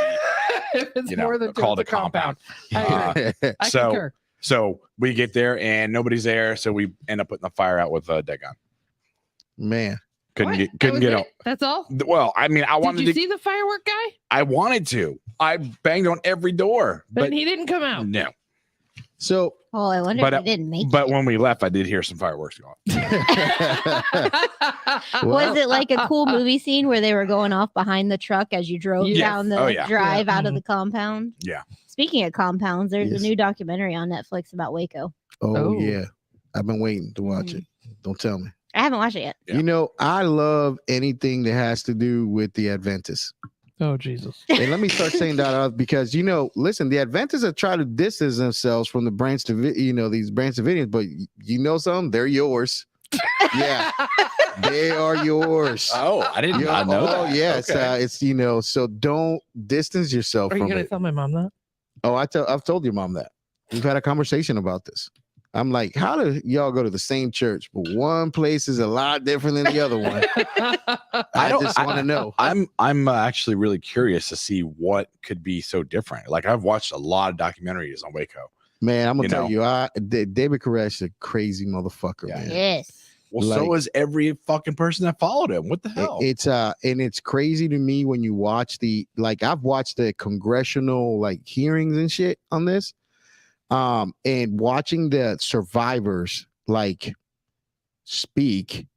If it's more than two, called a it's compound. compound. I agree. I so concur. so we get there and nobody's there. So we end up putting the fire out with a dead gun. Man. Couldn't What? get That was out. it? That's all. Well, I mean, I Did wanted you to. see the firework guy? I wanted to. I banged on every door, But but he didn't come out. no. So Oh, I wonder But, if he didn't make But it. when we left, I did hear some fireworks go off. well, Was it like a cool movie scene where they were going off behind the truck as you drove Yes. down the Oh, yeah. drive Yeah. out of the compound? Yeah. Speaking of compounds, there's Yes. a new documentary on Netflix about Waco. oh Oh. yeah. I've been waiting to watch it. Don't tell me. I haven't watched it yet. Yeah. You know, I love anything that has to do with the Adventists. Oh Jesus! And let me start saying that out because listen, the Adventists have tried to distance themselves from the Branch Davidians, these Branch Davidians, but you know something? They're yours. Yeah, they are yours. Oh, I didn't Yeah, know that. yes, Okay. it's so don't distance yourself Are you from gonna it. tell my mom that? Oh, I've told your mom that. We've had a conversation about this. I'm like, how do y'all go to the same church, but one place is a lot different than the other one? I just want to know. I'm actually really curious to see what could be so different. Like I've watched a lot of documentaries on Waco. Man, I'm gonna You tell know. you, David Koresh is a crazy motherfucker, Yeah. man. Yes. Well, so is every fucking person that followed him. What the hell? And it's crazy to me when you watch I've watched the congressional hearings and shit on this. And watching the survivors speak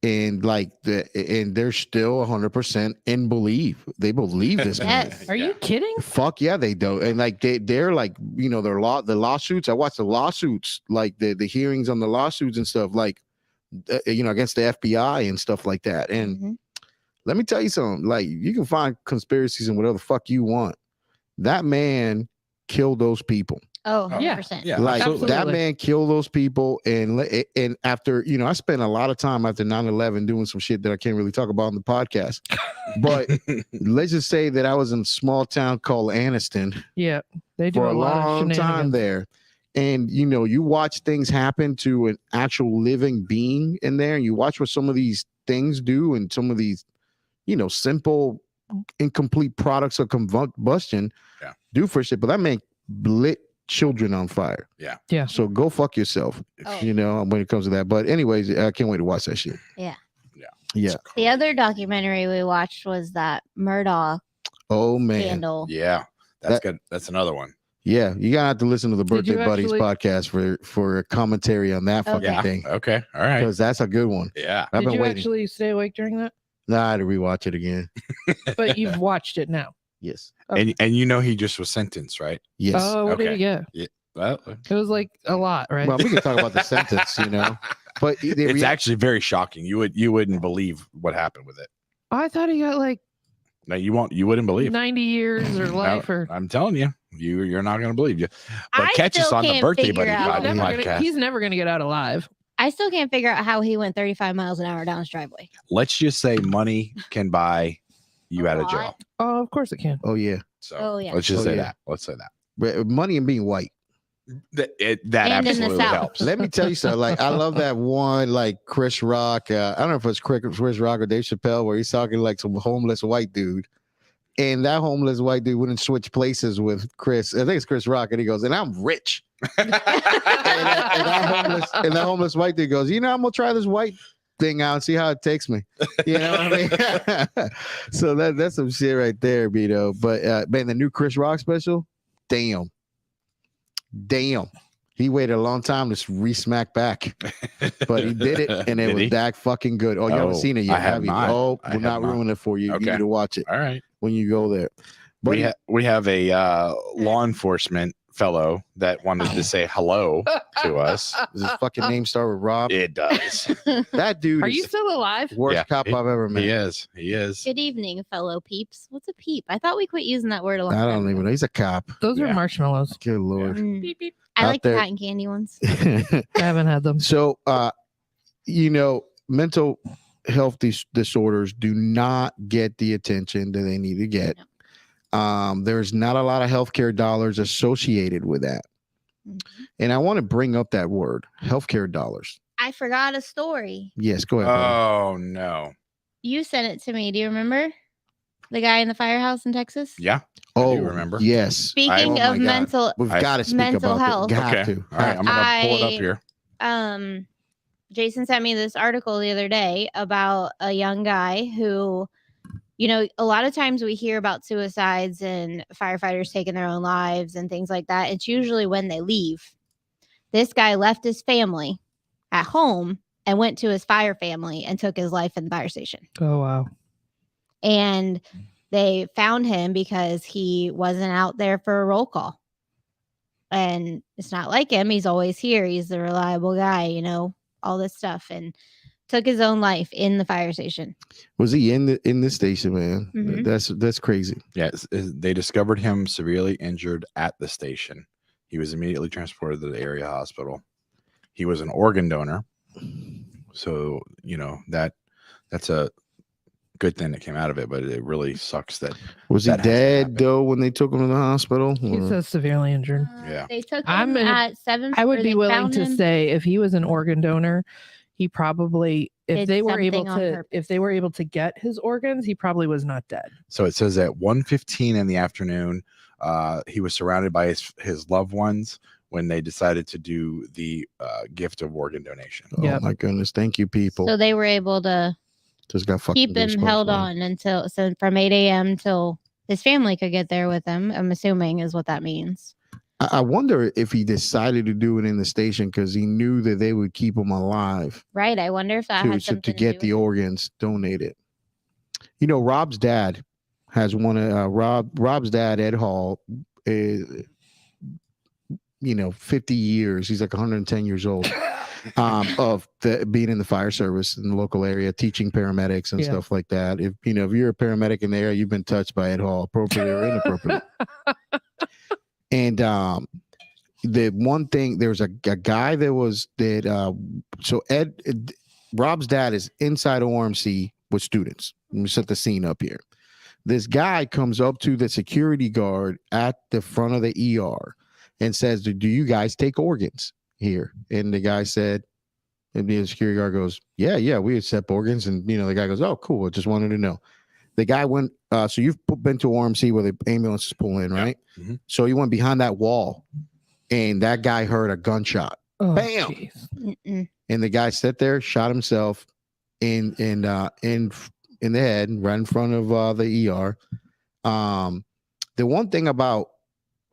and they're still 100% in belief. They believe this man. Yes. Are you kidding? Fuck yeah, they do. And they're the lawsuits. I watched the lawsuits, the hearings on the lawsuits and stuff, against the FBI and stuff like that. And Mhm. let me tell you something. You can find conspiracies and whatever the fuck you want. That man killed those people. Oh, Yeah. 100%. Yeah, That absolutely. man killed those people. And after, I spent a lot of time after 9/11 doing some shit that I can't really talk about on the podcast. But let's just say that I was in a small town called Anniston Yeah, they do for a a lot of long time shenanigans. there. And you watch things happen to an actual living being in there, and you watch what some of these things do, and some of these, simple, incomplete products of combustion do for shit. But that man lit children on fire. Yeah. So go fuck yourself, Oh. when it comes to that. But anyways, I can't wait to watch that shit. Yeah. Yeah. The other documentary we watched was that Murdoch Oh man. scandal. Yeah, that's good. That's another one. Yeah. You gotta have to listen to the Did you Birthday Buddies actually- podcast for a commentary on that fucking Yeah. thing. Okay. All right. Because that's a good one. Yeah. I've Did been you waiting. actually stay awake during that? Nah, I had to rewatch it again. But you've watched it now. Yes. Okay. And he just was sentenced, right? Yes. Oh, what did Okay. he get? Well, It was a lot, right? Well, we can talk about the sentence, But it's actually very shocking. You wouldn't believe what happened with it. I thought he got No, you wouldn't believe. 90 years or life or I'm telling you, you're not going to believe you. But I catch us still on the can't Birthday figure Buddy out- podcast. he's never gonna get out alive. I still can't figure out how he went 35 miles an hour down his driveway. Let's just say money can buy you A out of lot. jail. Oh, of course it can. Oh yeah, So Oh, yeah. let's just Oh, say yeah. that. Let's say that. but money and being white. That And in the absolutely South. helps. Let me tell you something. Like I love that one, like Chris Rock. I don't know if it's Chris Rock or Dave Chappelle, where he's talking like some homeless white dude, and that homeless white dude wouldn't switch places with Chris. I think it's Chris Rock, and he goes, "And I'm rich." and that homeless white dude goes, "I'm gonna try this white thing out and see how it takes me." You know what I mean? So that's some shit right there, Beto. But man, the new Chris Rock special, damn. He waited a long time to re-smack back, but he did it, and it Did was he? that fucking good. Oh, you haven't seen it yet? I have you? not. Oh, I we'll have not not. ruin it for you. You Okay. need to watch it All right. when you go there. But We have a law enforcement fellow that wanted to say hello to us. does his fucking name start with Rob? It does. That dude Are is you the still alive? worst Yeah, cop I've ever met. He is. He is. Good evening, fellow peeps. What's a peep? I thought we quit using that word a long I time don't ago. even know. He's a cop. Those are Yeah. marshmallows. Good lord. Mm. Beep, beep. I Out like the there- cotton candy ones. I haven't had them. So, mental health disorders do not get the attention that they need to get. There's not a lot of healthcare dollars associated with that. Mhm. And I want to bring up that word, healthcare dollars. I forgot a story. Yes, go ahead. buddy. Oh no. You sent it to me. Do you remember the guy in the firehouse in Texas? Yeah. Oh, do remember. Yes. Speaking Oh of my God. mental, We've I- got to speak mental about health. that. Have Okay. to. All right. I'm gonna pull it up here. Jason sent me this article the other day about a young guy who, a lot of times we hear about suicides and firefighters taking their own lives and things like that. It's usually when they leave. This guy left his family at home and went to his fire family and took his life in the fire station. Oh wow. And they found him because he wasn't out there for a roll call. And it's not like him. He's always here. He's the reliable guy, all this stuff. And took his own life in the fire station. Was he in the station, man? Mhm. That's crazy. Yes, they discovered him severely injured at the station. He was immediately transported to the area hospital. He was an organ donor, so that's a good thing that came out of it. But it really sucks that. Was he that has to dead happen. though when they took him to the hospital? He Or- says severely injured. Yeah. They took I'm him in a- at 7. I would or be they willing found to him. say if he was an organ donor, he probably, if Did they were able something on to, purpose. if they were able to get his organs, he probably was not dead. So it says at 1:15 in the afternoon, he was surrounded by his loved ones when they decided to do the gift of organ donation. Oh Yep. my goodness! Thank you, people. So they were able to Just got fucking keep him goosebumps, held man. on from 8 a.m. till his family could get there with him. I'm assuming is what that means. I wonder if he decided to do it in the station because he knew that they would keep him alive Right. I wonder if that has something to get the do with organs donated. Rob's dad has one of Rob's dad, Ed Hall, is 50 years. He's like 110 years old. Of being in the fire service in the local area, teaching paramedics and Yeah. stuff like that. If you're a paramedic in the area, you've been touched by Ed Hall, appropriately or inappropriately. And the one thing, there was a guy so Rob's dad is inside ORMC with students. Let me set the scene up here. This guy comes up to the security guard at the front of the ER and says, "Do you guys take organs here?" And the guy said, and the security guard goes, yeah, we accept organs. And the guy goes, "Oh, cool. I just wanted to know." The guy went, so you've been to ORMC where the ambulances pull in, right? Mm-hmm. So he went behind that wall and that guy heard a gunshot. Oh, Bam! jeez. Mm-mm. And the guy sat there, shot himself in the head, right in front of the ER. The one thing about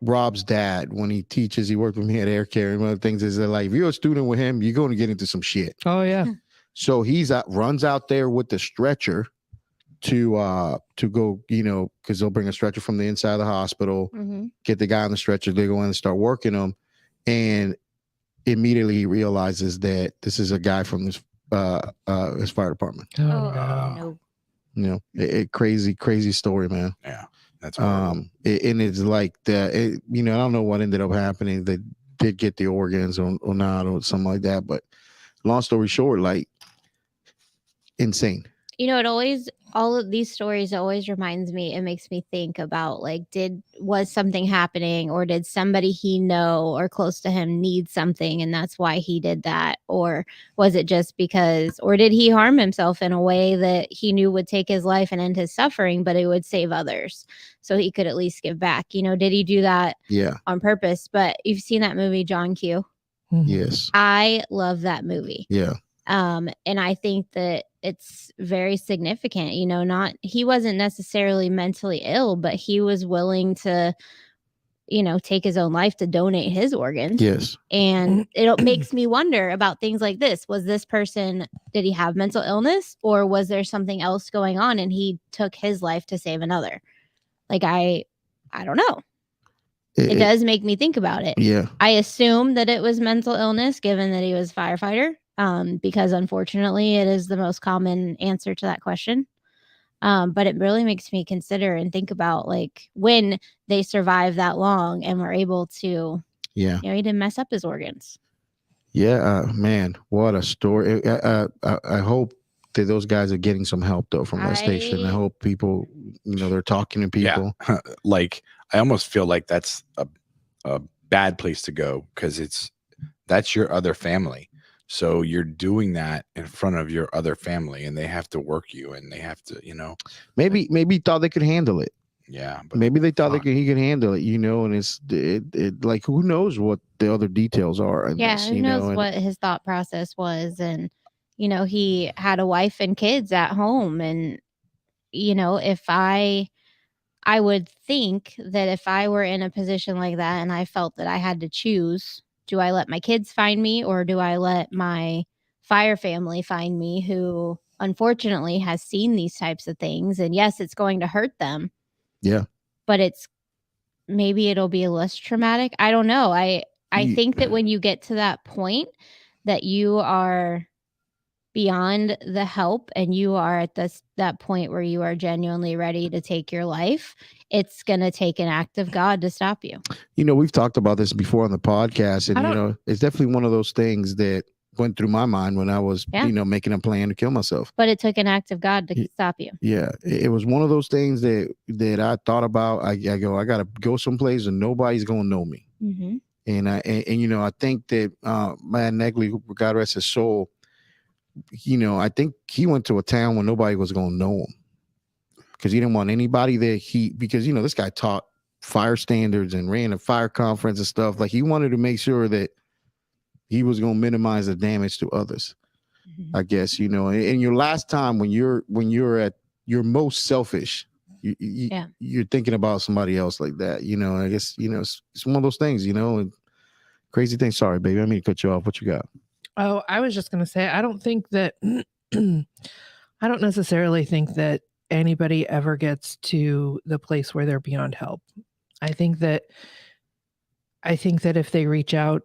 Rob's dad, when he teaches, he worked with me at Air Care, and one of the things is that, like, if you're a student with him, you're going to get into some shit. Oh yeah. So he's runs out there with the stretcher to go, because they'll bring a stretcher from the inside of the hospital, Mhm. get the guy on the stretcher, they go in and start working him, and immediately he realizes that this is a guy from his fire department. Oh, Oh, no. no. Crazy story, man. Yeah, that's horrible. And it's like I don't know what ended up happening. They did get the organs or not or something like that, but long story short, like, insane. You know, all of these stories always reminds me, it makes me think about like, was something happening, or did somebody he know or close to him need something and that's why he did that? Or was it just because, or did he harm himself in a way that he knew would take his life and end his suffering, but it would save others so he could at least give back? You know, did he do that on purpose? But you've seen that movie, John Q. Yes. I love that movie. Yeah. And I think that it's very significant, you know, he wasn't necessarily mentally ill, but he was willing to, you know, take his own life to donate his organs. Yes. And it makes me wonder about things like this. Was this person, did he have mental illness, or was there something else going on and he took his life to save another? Like, I don't know. It does make me think about it. Yeah. I assume that it was mental illness, given that he was a firefighter, because unfortunately it is the most common answer to that question. But it really makes me consider and think about, like, when they survived that long and were able to, you know, he didn't mess up his organs. Yeah, man, what a story. I hope that those guys are getting some help though from that station. I hope people, you know, they're talking to people. Yeah. Like, I almost feel like that's a bad place to go, because that's your other family. So you're doing that in front of your other family, and they have to work you, and they have to, you know, maybe thought they could handle it. Yeah, but maybe they thought he could handle it, you know, and it like, who knows what the other details are. Who knows what his thought process was. And, you know, he had a wife and kids at home. And, you know, if I would think that if I were in a position like that and I felt that I had to choose, do I let my kids find me, or do I let my fire family find me, who unfortunately has seen these types of things? And yes, it's going to hurt them. Yeah. But maybe it'll be less traumatic. I don't know. I think that when you get to that point that you are beyond the help and you are at that point where you are genuinely ready to take your life, it's going to take an act of God to stop you. You know, we've talked about this before on the podcast, and, you know, it's definitely one of those things that went through my mind when I was, you know, making a plan to kill myself. But it took an act of God to stop you. Yeah. It was one of those things that I thought about. I go, I got to go someplace and nobody's going to know me. Mm-hmm. And, you know, I think that man, Negley, God rest his soul, you know, I think he went to a town where nobody was going to know him, because he didn't want anybody there. Because, you know, this guy taught fire standards and ran a fire conference and stuff. Like, he wanted to make sure that he was going to minimize the damage to others. Mm-hmm. I guess, you know, and your last time when you're at your most selfish, you're thinking about somebody else like that. You know, I guess, you know, it's one of those things, you know, and crazy things. Sorry, baby, I mean to cut you off. What you got? Oh, I was just going to say, I don't think that, I don't necessarily think that anybody ever gets to the place where they're beyond help. I think that if they reach out,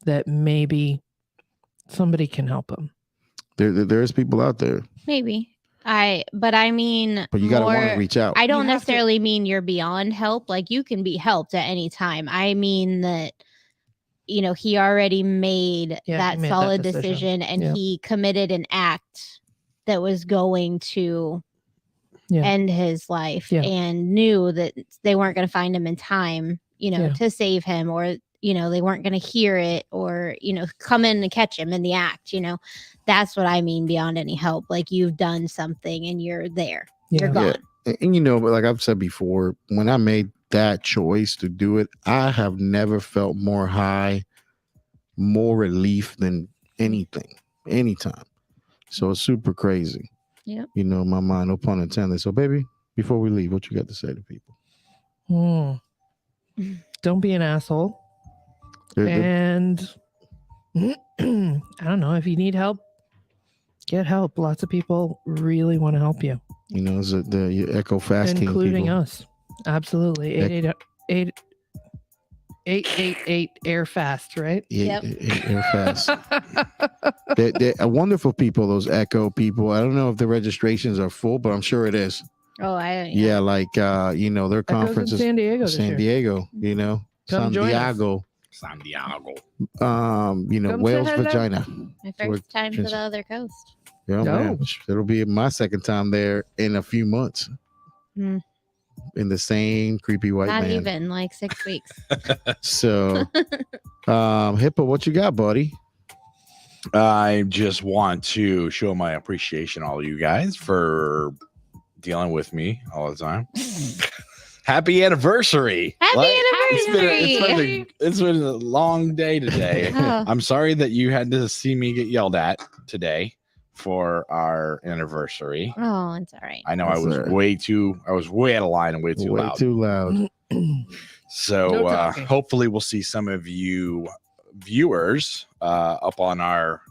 that maybe somebody can help them. There's people out there. Maybe. But I mean, but you got to want to reach out. I don't necessarily mean you're beyond help. Like, you can be helped at any time. I mean that, you know, he already made that solid decision, and he committed an act that was going to end his life, and knew that they weren't going to find him in time, you know, to save him, or, you know, they weren't going to hear it, or, you know, come in and catch him in the act. You know, that's what I mean beyond any help. Like, you've done something and you're there. You're gone. And, you know, like I've said before, when I made that choice to do it, I have never felt more high, more relief than anytime. So it's super crazy. Yeah. You know, my mind, no pun intended. So, baby, before we leave, what you got to say to people? Don't be an asshole. And I don't know, if you need help, get help. Lots of people really want to help you. You know, is it the Echo Fast Team, including people? Us. Absolutely. 888 Air Fast, right? Yep. Air Fast. They're wonderful people, those Echo people. I don't know if the registrations are full, but I'm sure it is. Oh, yeah, like you know, their conferences in San Diego. You know, Come San Diego. San Diego. You know, Come Wales, say hello. Virginia. My first time to the other coast. Yeah, No. man. It'll be my second time there in a few months. Hmm. In the same creepy white Not man. even like 6 weeks. So, Hippo, what you got, buddy? I just want to show my appreciation to all you guys for dealing with me all the time. Happy anniversary! Happy It's been a long day today. Oh. I'm sorry that you had to see me get yelled at today for our anniversary. Oh, it's all right. I know That's I was all right. I was way out of line and way too Way loud. too loud. So No talking. hopefully we'll see some of you viewers up on our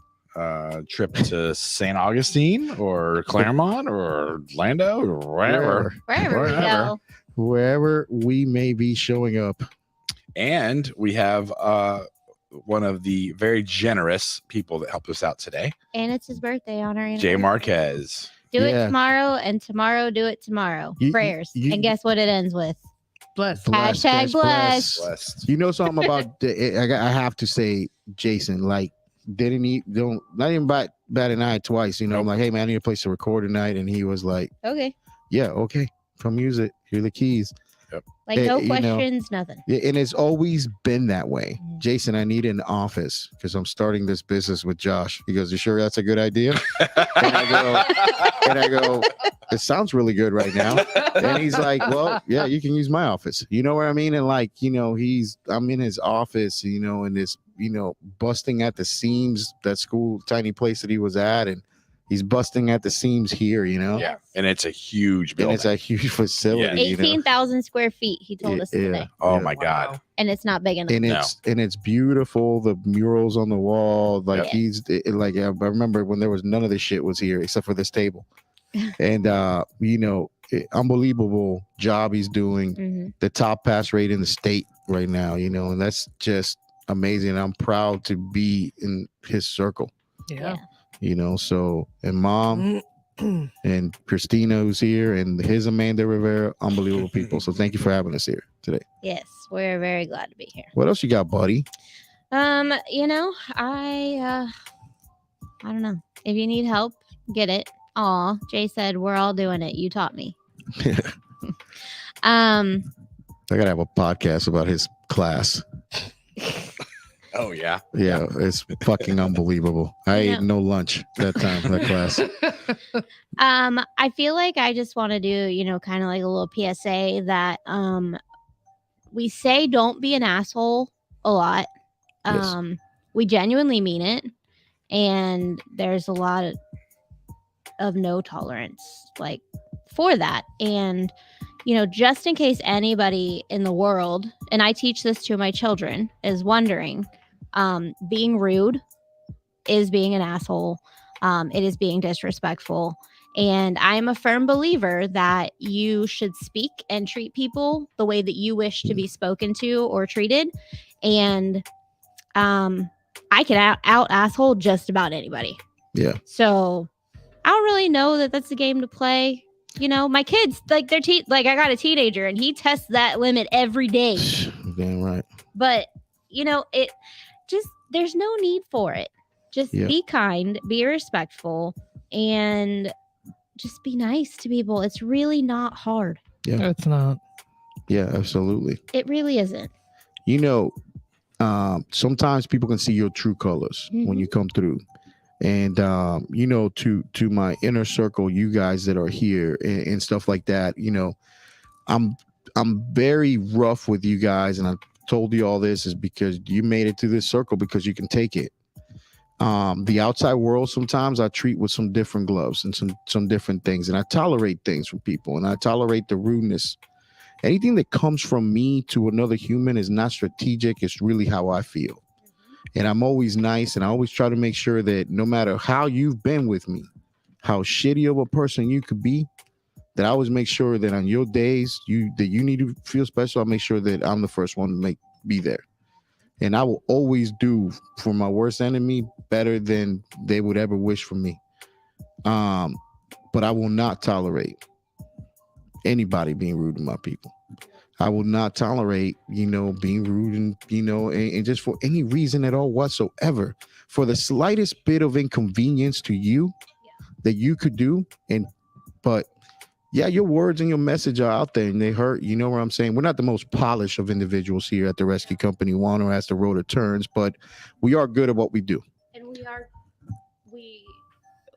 trip to St. Augustine or Claremont or Orlando or wherever. Wherever we go. Wherever we may be showing up. And we have one of the very generous people that helped us out today, And it's his birthday on our Jay anniversary. Marquez. Do Yeah. it tomorrow, and tomorrow do it tomorrow. You- Prayers. you- And guess what it ends with? Bless. Hashtag blessed. Blessed. You know something about I have to say, Jason, like not even bat an eye twice. You know, I'm like, hey man, I need a place to record tonight, and he was like, Okay. yeah, okay, come use it. Here are the keys. Like Hey, no you know, questions, nothing. Yeah, and it's always been that way. Mhm. Jason, I need an office because I'm starting this business with Josh. He goes, you sure that's a good idea? And I go, it sounds really good right now. And he's like, well, yeah, you can use my office. You know what I mean? And like, you know, I'm in his office, you know, in this, you know, busting at the seams, that school, tiny place that he was at. And he's busting at the seams here, you know? Yeah, and it's a huge building. And it's a huge facility, you know? 18,000 square feet, he told us today. Oh Yeah. my God. And it's not big enough. And it's beautiful. The murals on the wall, like Yep. I remember when there was none of this shit was here except for this table, and you know, unbelievable job he's doing. Mhm. The top pass rate in the state right now, you know, and that's just amazing. I'm proud to be in his circle, Yeah. you know. So, and mom and Christina who's here, and his Amanda Rivera, unbelievable people. So thank you for having us here today. Yes, we're very glad to be here. What else you got, buddy? You know, I don't know. If you need help, get it. Aw, Jay said we're all doing it. You taught me. I gotta have a podcast about his class. Oh yeah. Yeah, it's fucking unbelievable. I ate no lunch that time for that class. I feel like I just want to do, you know, kind of like a little PSA that we say don't be an asshole a lot. Yes. We genuinely mean it, and there's a lot of no tolerance like for that. And you know, just in case anybody in the world, and I teach this to my children, is wondering, being rude is being an asshole. It is being disrespectful. And I'm a firm believer that you should speak and treat people the way that you wish to be spoken to or treated. And I can out asshole just about anybody. Yeah. So I don't really know that that's a game to play. You know, my kids, like like I got a teenager and he tests that limit every day. Damn right. But you know, it just there's no need for it. Just be kind, be respectful, and just be nice to people. It's really not hard. Yeah, It's not. Yeah, absolutely. It really isn't. You know, sometimes people can see your true colors when you come through. And you know, to my inner circle, you guys that are here and stuff like that, you know, I'm very rough with you guys, and I've told you all this is because you made it to this circle because you can take it. The outside world, sometimes I treat with some different gloves and some different things, and I tolerate things from people, and I tolerate the rudeness. Anything that comes from me to another human is not strategic. It's really how I feel. And I'm always nice, and I always try to make sure that no matter how you've been with me, how shitty of a person you could be, that I always make sure that on your days that you need to feel special, I'll make sure that I'm the first one to be there. And I will always do for my worst enemy better than they would ever wish for me. But I will not tolerate anybody being rude to my people. I will not tolerate, you know, being rude and, you know, and just for any reason at all whatsoever. For the slightest bit of inconvenience to you, that you could do. But yeah, your words and your message are out there and they hurt. You know what I'm saying? We're not the most polished of individuals here at the Rescue Company One or As the Rotor Turns, but we are good at what we do. And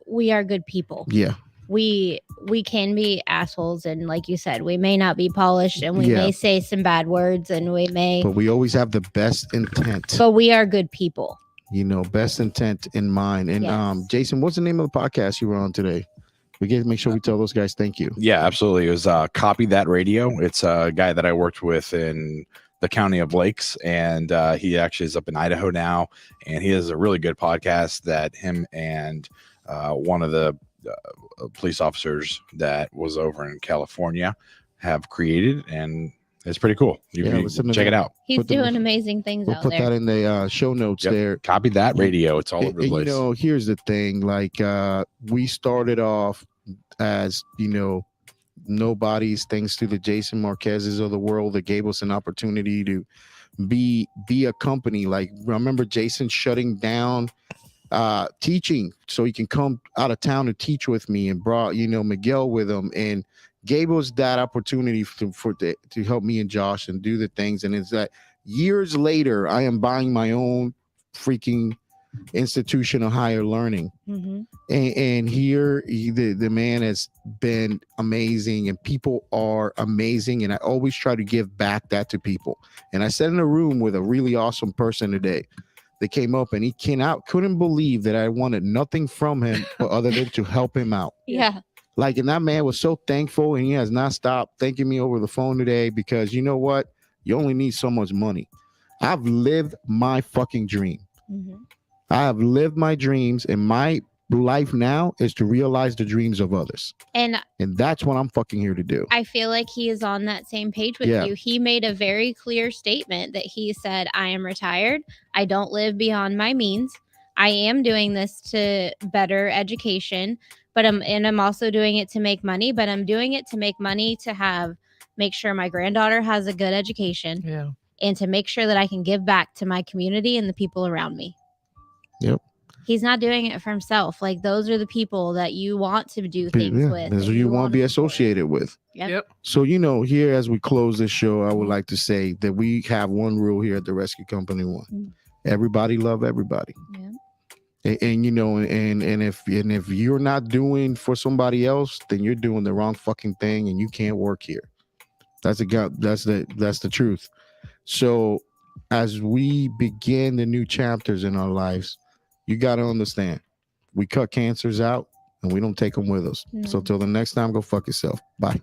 we are good people. Yeah. We can be assholes, and like you said, we may not be polished, and we may say some bad words, and we may, but we always have the best intent. but we are good people. You know, best intent in mind. And Yes. Jason, what's the name of the podcast you were on today? We get to make sure we tell those guys thank you. Yeah, absolutely. It was Copy That Radio. It's a guy that I worked with in the county of Lakes, and he actually is up in Idaho now, and he has a really good podcast that him and one of the police officers that was over in California have created, and it's pretty cool. You can check it out. He's doing amazing things We'll out put there. that in the show notes there. Copy That Radio. It's all over the And, place. you know, here's the thing. Like, we started off as, you know, nobodies, thanks to the Jason Marquez's of the world that gave us an opportunity to be a company. Like, remember Jason shutting down teaching so he can come out of town to teach with me, and brought, you know, Miguel with him, and gave us that opportunity to help me and Josh and do the things. And it's that years later, I am buying my own freaking institution of higher learning. Mm-hmm. And here the man has been amazing, and people are amazing. And I always try to give back that to people. And I sat in a room with a really awesome person today that came up, and he couldn't believe that I wanted nothing from him but other than to help him out. Yeah. Like, and that man was so thankful, and he has not stopped thanking me over the phone today, because you know what? You only need so much money. I've lived my fucking dream. Mm-hmm. I have lived my dreams, and my life now is to realize the dreams of others. And that's what I'm fucking here to do. I feel like he is on that same page with you. He made a very clear statement that he said, I am retired. I don't live beyond my means. I am doing this to better education, but I'm also doing it to make money, but I'm doing it to make money to make sure my granddaughter has a good education. Yeah. And to make sure that I can give back to my community and the people around me. Yep. He's not doing it for himself. Like, those are the people that you want to do things with. That's who you want to be associated with. Yep. So, you know, here as we close this show, I would like to say that we have one rule here at the Rescue Company One. Everybody love everybody. Yeah. And you know, and if you're not doing for somebody else, then you're doing the wrong fucking thing, and you can't work here. That's the truth. So as we begin the new chapters in our lives, you got to understand, we cut cancers out and we don't take them with us. So till the next time, go fuck yourself. Bye.